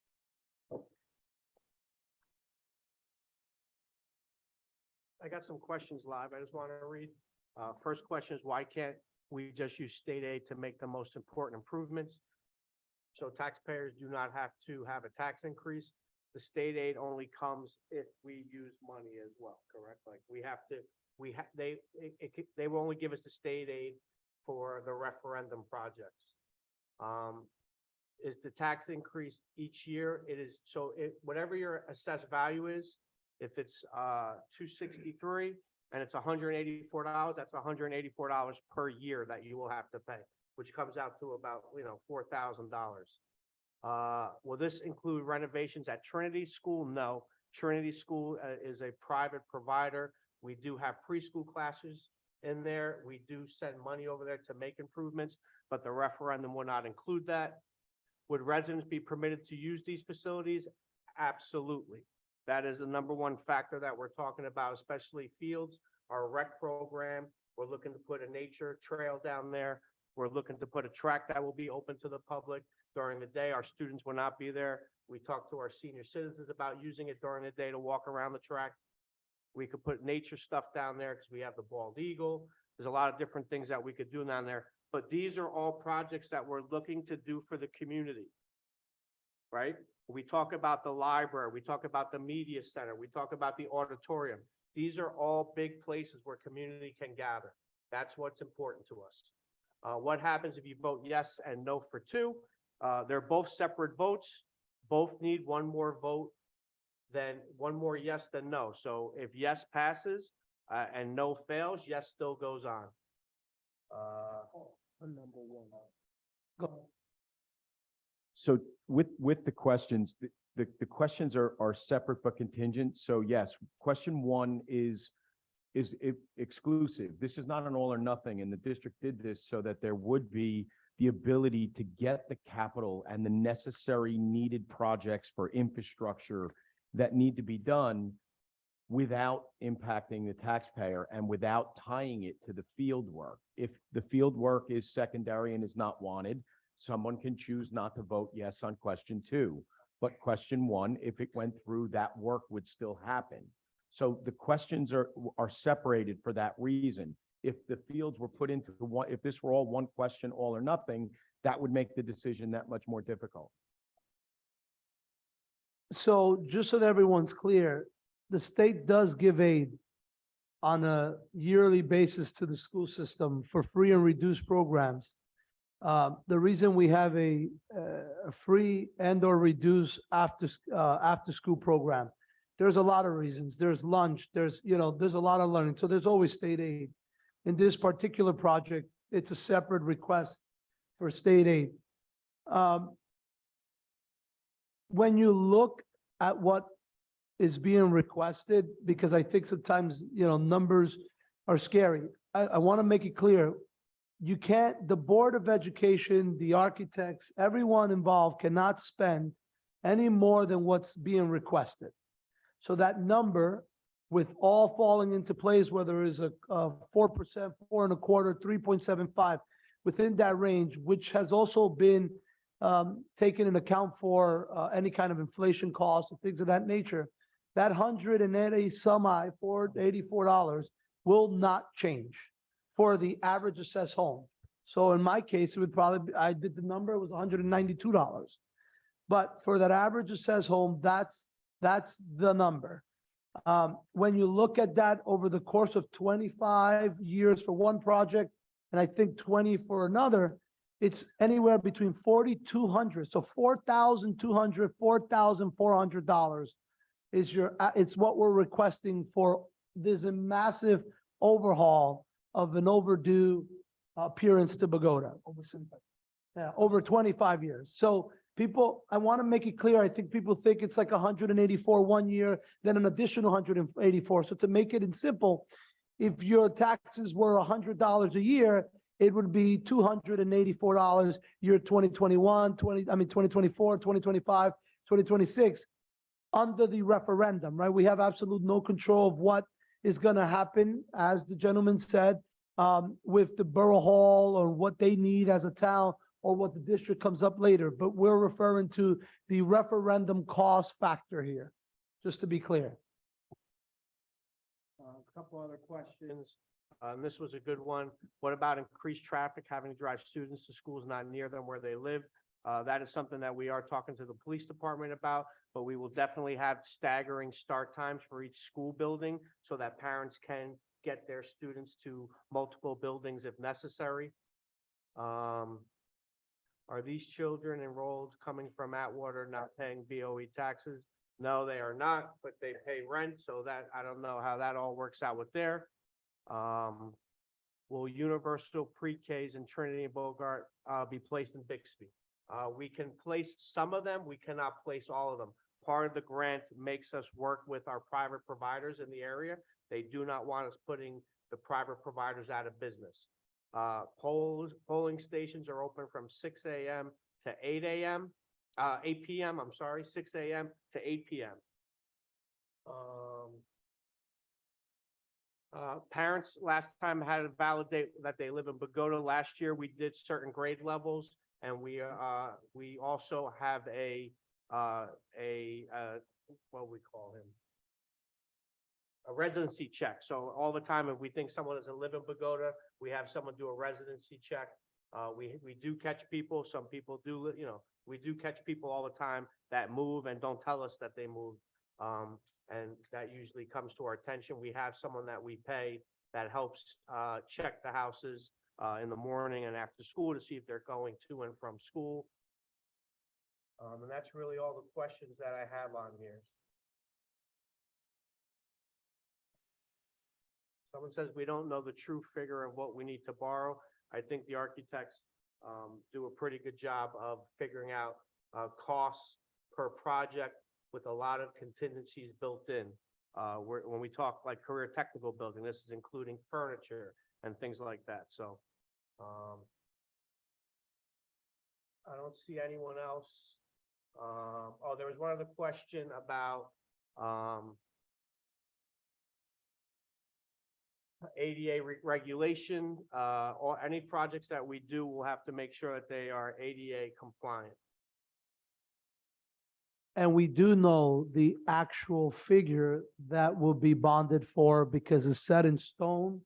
I got some questions live. I just want to read. First question is, why can't we just use state aid to make the most important improvements? So taxpayers do not have to have a tax increase. The state aid only comes if we use money as well, correct? Like they will only give us the state aid for the referendum projects. Is the tax increase each year? It is, so whatever your assessed value is, if it's 263 and it's $184, that's $184 per year that you will have to pay, which comes out to about, $4,000. Will this include renovations at Trinity School? No. Trinity School is a private provider. We do have preschool classes in there. We do send money over there to make improvements, but the referendum will not include that. Would residents be permitted to use these facilities? Absolutely. That is the number one factor that we're talking about, especially fields, our rec program. We're looking to put a nature trail down there. We're looking to put a track that will be open to the public during the day. Our students will not be there. We talked to our senior citizens about using it during the day to walk around the track. We could put nature stuff down there because we have the bald eagle. There's a lot of different things that we could do down there. But these are all projects that we're looking to do for the community, right? We talk about the library, we talk about the media center, we talk about the auditorium. These are all big places where community can gather. That's what's important to us. What happens if you vote yes and no for two? They're both separate votes. Both need one more vote, then one more yes than no. So if yes passes and no fails, yes still goes on. Number one. Go. So with the questions, the questions are separate but contingent. So yes, question one is exclusive. This is not an all or nothing, and the district did this so that there would be the ability to get the capital and the necessary needed projects for infrastructure that need to be done without impacting the taxpayer and without tying it to the field work. If the field work is secondary and is not wanted, someone can choose not to vote yes on question two. But question one, if it went through, that work would still happen. So the questions are separated for that reason. If the fields were put into one, if this were all one question, all or nothing, that would make the decision that much more difficult. So just so that everyone's clear, the state does give aid on a yearly basis to the school system for free and reduced programs. The reason we have a free and or reduced after school program, there's a lot of reasons. There's lunch, there's a lot of learning. So there's always state aid. In this particular project, it's a separate request for state aid. When you look at what is being requested, because I think sometimes, numbers are scary. I want to make it clear. You can't, the Board of Education, the architects, everyone involved cannot spend any more than what's being requested. So that number, with all falling into place, whether it's a 4%, 4.25%, 3.75, within that range, which has also been taken into account for any kind of inflation costs and things of that nature, that $184 will not change for the average assessed home. So in my case, it would probably be, I did the number, it was $192. But for that average assessed home, that's the number. When you look at that over the course of 25 years for one project, and I think 20 for another, it's anywhere between $4,200. So $4,200, $4,400 is it's what we're requesting for this massive overhaul of an overdue appearance to Bogota. Yeah, over 25 years. So people, I want to make it clear, I think people think it's like 184 one year, then an additional 184. So to make it simple, if your taxes were $100 a year, it would be $284 year 2021, 2024, 2025, 2026 under the referendum, right? We have absolute no control of what is going to happen, as the gentleman said, with the borough hall or what they need as a town or what the district comes up later. But we're referring to the referendum cost factor here, just to be clear. couple other questions. And this was a good one. What about increased traffic, having to drive students to schools not near them where they live? That is something that we are talking to the police department about, but we will definitely have staggering start times for each school building so that parents can get their students to multiple buildings if necessary. Are these children enrolled coming from Atwater not paying BOE taxes? No, they are not, but they pay rent, so that, I don't know how that all works out with there. Will universal pre-Ks in Trinity and Bogart, be placed in Bixby? We can place some of them, we cannot place all of them. Part of the grant makes us work with our private providers in the area. They do not want us putting the private providers out of business. Polling stations are open from 6 a.m. to 8 a.m., 8 p.m., I'm sorry, 6 a.m. to 8 p.m. Parents last time had to validate that they live in Bogota. Last year, we did certain grade levels, and we also have what we call him? A residency check. So all the time, if we think someone doesn't live in Bogota, we have someone do a residency check. We do catch people. Some people do, we do catch people all the time that move and don't tell us that they moved. And that usually comes to our attention. We have someone that we pay that helps check the houses in the morning and after school to see if they're going to and from school. And that's really all the questions that I have on here. Someone says we don't know the true figure of what we need to borrow. I think the architects do a pretty good job of figuring out costs per project with a lot of contingencies built in. When we talk like career technical building, this is including furniture and things like that. So I don't see anyone else. Oh, there was one other question about ADA regulation. Or any projects that we do, we'll have to make sure that they are ADA compliant. And we do know the actual figure that will be bonded for because it's set in stone.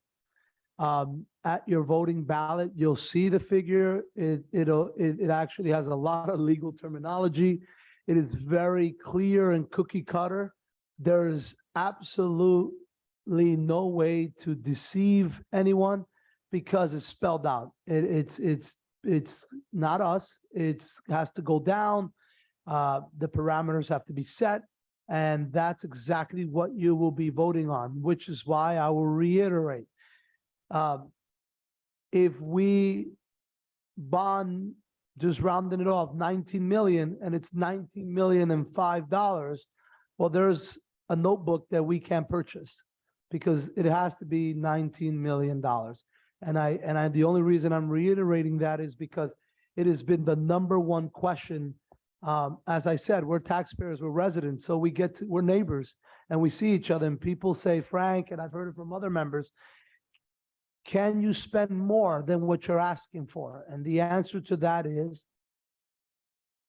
At your voting ballot, you'll see the figure. It actually has a lot of legal terminology. It is very clear and cookie cutter. There is absolutely no way to deceive anyone because it's spelled out. It's not us. It has to go down. The parameters have to be set, and that's exactly what you will be voting on, which is why I will reiterate. If we bond, just rounding it off, 19 million, and it's $19,005, well, there's a notebook that we can't purchase because it has to be $19 million. And the only reason I'm reiterating that is because it has been the #1 question. As I said, we're taxpayers, we're residents, so we're neighbors and we see each other, and people say, Frank, and I've heard it from other members, can you spend more than what you're asking for? And the answer to that is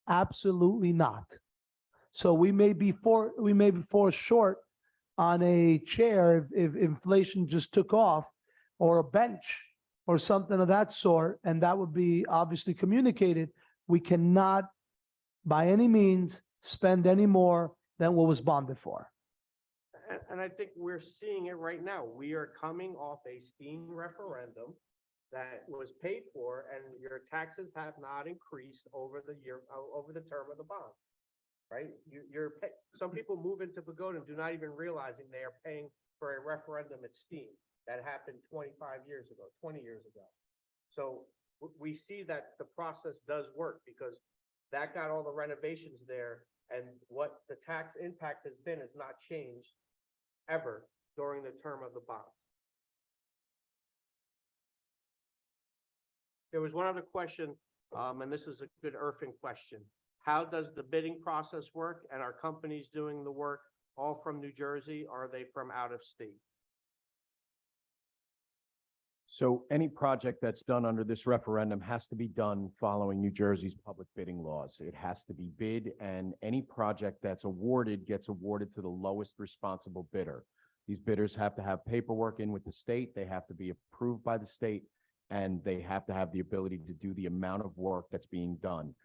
absolutely not. So we may be fall short on a chair if inflation just took off, or a bench or something of that sort, and that would be obviously communicated. We cannot by any means spend any more than what was bonded for. And I think we're seeing it right now. We are coming off a steam referendum that was paid for, and your taxes have not increased over the term of the bond, right? Some people move into Pagoda and do not even realizing they are paying for a referendum at steam that happened 25 years ago, 20 years ago. So we see that the process does work because that got all the renovations there, and what the tax impact has been has not changed ever during the term of the bond. There was one other question, and this is a good Irving question. How does the bidding process work, and are companies doing the work all from New Jersey, or are they from out of state? So any project that's done under this referendum has to be done following New Jersey's public bidding laws. It has to be bid, and any project that's awarded gets awarded to the lowest responsible bidder. These bidders have to have paperwork in with the state. They have to be approved by the state, and they have to have the ability to do the amount of work that's being done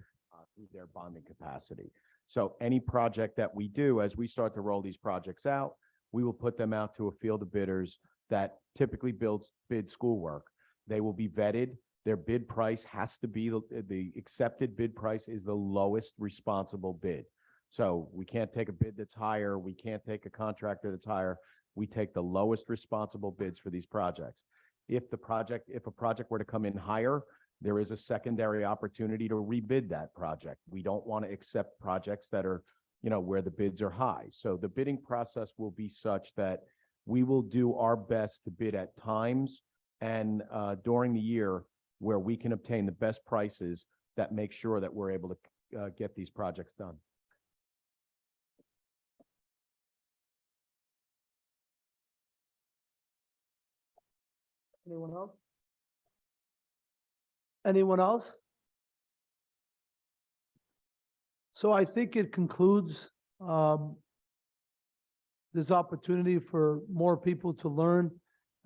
through their bonding capacity. So any project that we do, as we start to roll these projects out, we will put them out to a field of bidders that typically bid schoolwork. They will be vetted. Their bid price has to be, the accepted bid price is the lowest responsible bid. So we can't take a bid that's higher. We can't take a contractor that's higher. We take the lowest responsible bids for these projects. If a project were to come in higher, there is a secondary opportunity to rebid that project. We don't want to accept projects that are, where the bids are high. So the bidding process will be such that we will do our best to bid at times and during the year where we can obtain the best prices that make sure that we're able to get these projects done. Anyone else? Anyone else? So I think it concludes this opportunity for more people to learn.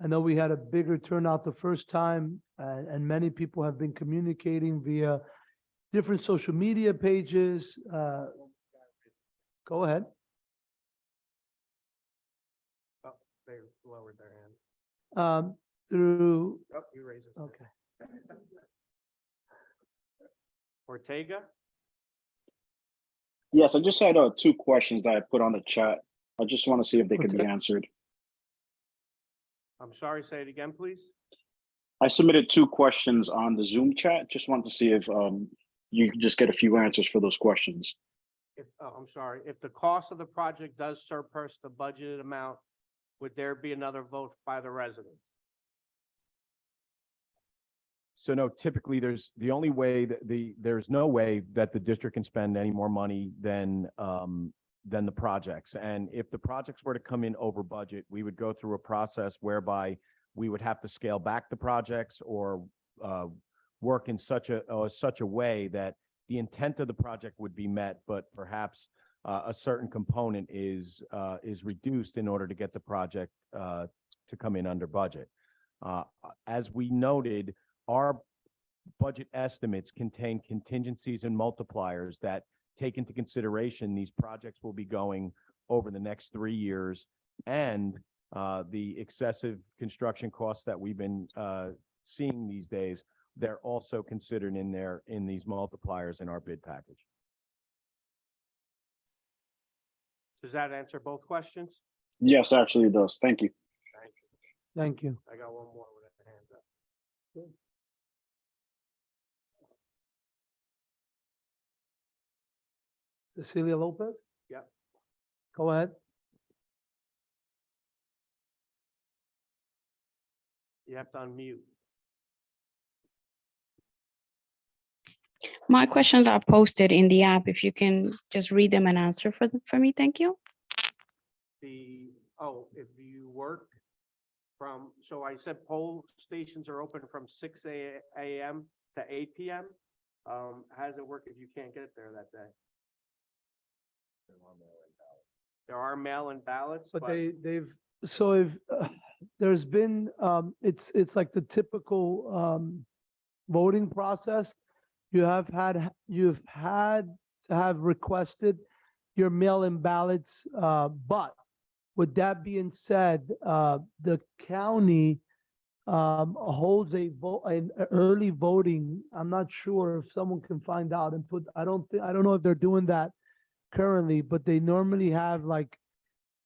I know we had a bigger turnout the first time, and many people have been communicating via different social media pages. Go ahead. Oh, they lowered their hand. Through, Oh, you raised it. okay. Ortega? Yes, I just had two questions that I put on the chat. I just want to see if they could be Okay. answered. I'm sorry, say it again, please. I submitted two questions on the Zoom chat. Just wanted to see if you could just get a few answers for those questions. I'm sorry, if the cost of the project does surpass the budgeted amount, would there be another vote by the residents? So no, typically there's no way that the district can spend any more money than the projects. And if the projects were to come in over budget, we would go through a process whereby we would have to scale back the projects or work in such a way that the intent of the project would be met, but perhaps a certain component is reduced in order to get the project to come in under budget. As we noted, our budget estimates contain contingencies and multipliers that take into consideration these projects will be going over the next 3 years and the excessive construction costs that we've been seeing these days. They're also considered in these multipliers in our bid package. Does that answer both questions? Yes, actually it does. Thank you. Thank you. I got one more with a hand up. Cecilia Lopez? Yep. Go ahead. You have to unmute. My questions are posted in the app. If you can just read them and answer for me, thank you. If you work from, so I said poll stations are open from 6 a.m. to 8 p.m. How does it work if you can't get there that day? There are mail-in ballots, But but so if there's been, it's like the typical voting process. You've had to have requested your mail-in ballots, but with that being said, the county holds an early voting. I'm not sure if someone can find out and put, I don't know if they're doing that currently, but they normally have like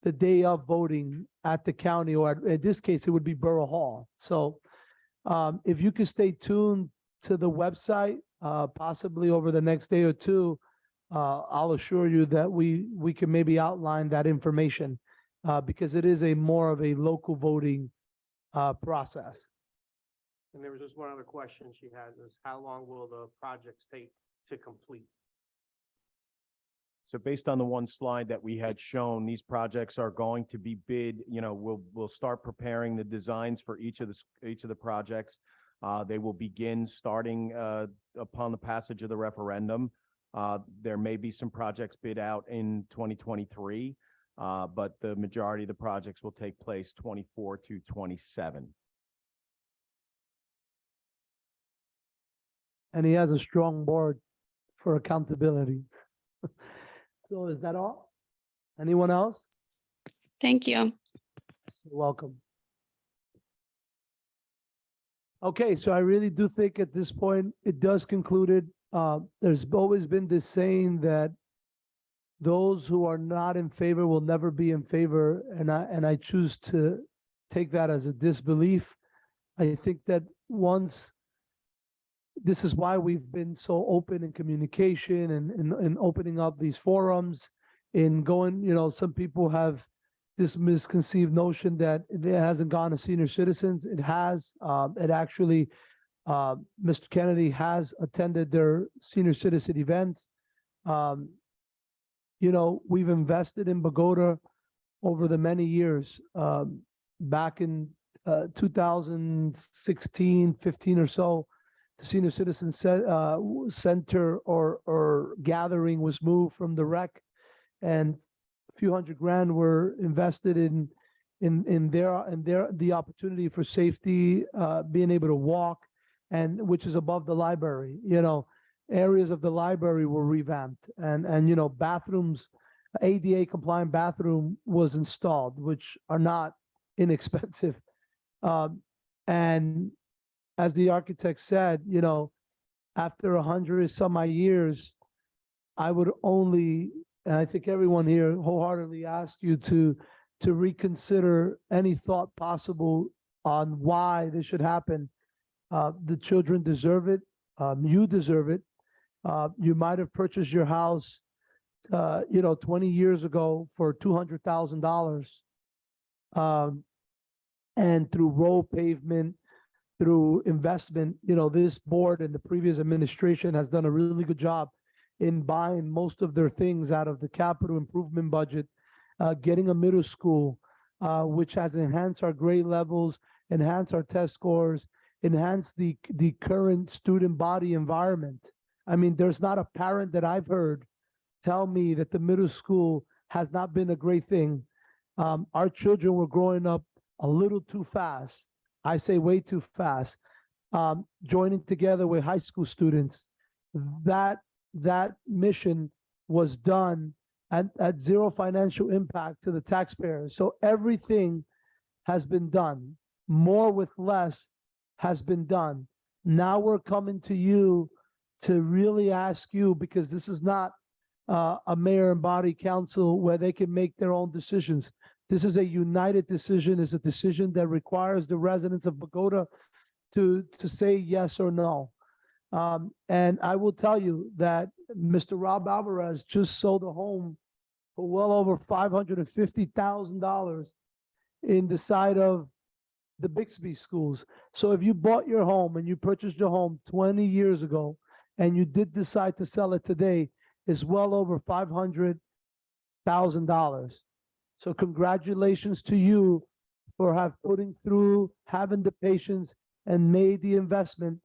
the day of voting at the county, or in this case, it would be Borough Hall. So if you could stay tuned to the website, possibly over the next day or two, I'll assure you that we can maybe outline that information because it is more of a local voting process. and there was just one other question she had, is how long will the projects take to complete? So based on the one slide that we had shown, these projects are going to be bid, we'll start preparing the designs for each of the projects. They will begin starting upon the passage of the referendum. There may be some projects bid out in 2023. but the majority of the projects will take place 24 to 27. And he has a strong board for accountability. So is that all? Anyone else? Thank you. You're welcome. Okay, so I really do think at this point, it does conclude it. There's always been this saying that those who are not in favor will never be in favor, and I choose to take that as a disbelief. I think that once, this is why we've been so open in communication and opening up these forums, in going, some people have this misconceived notion that it hasn't gone to senior citizens. It has. It actually, Mr. Kennedy has attended their senior citizen events. We've invested in Bogota over the many years. Back in 2016, 15 or so, the senior citizen center or gathering was moved from the rec, and a few $100,000 were invested in the opportunity for safety, being able to walk, and which is above the library. Areas of the library were revamped, and bathrooms, ADA compliant bathroom was installed, which are not inexpensive. And as the architect said, after 100 some odd years, I would only, and I think everyone here wholeheartedly asked you to reconsider any thought possible on why this should happen. The children deserve it. You deserve it. You might have purchased your house, 20 years ago for $200,000. And through road pavement, through investment, this board and the previous administration has done a really good job in buying most of their things out of the capital improvement budget, getting a middle school, which has enhanced our grade levels, enhanced our test scores, enhanced the current student body environment. I mean, there's not a parent that I've heard tell me that the middle school has not been a great thing. Our children were growing up a little too fast. I say way too fast. Joining together with high school students, that mission was done at zero financial impact to the taxpayers. So everything has been done. More with less has been done. Now we're coming to you to really ask you, because this is not a mayor and body council where they can make their own decisions. This is a united decision. It's a decision that requires the residents of Bogota to say yes or no. And I will tell you that Mr. Rob Alvarez just sold a home for well over $550,000 in the side of the Bixby schools. So if you bought your home and you purchased your home 20 years ago and you did decide to sell it today, it's well over $500,000. So congratulations to you for having the patience and made the investment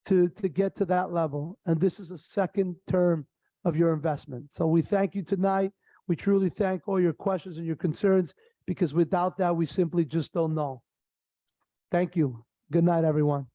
to get to that level. And this is a second term of your investment. So we thank you tonight. We truly thank all your questions and your concerns, because without that, we simply just don't know. Thank you. Good night, everyone.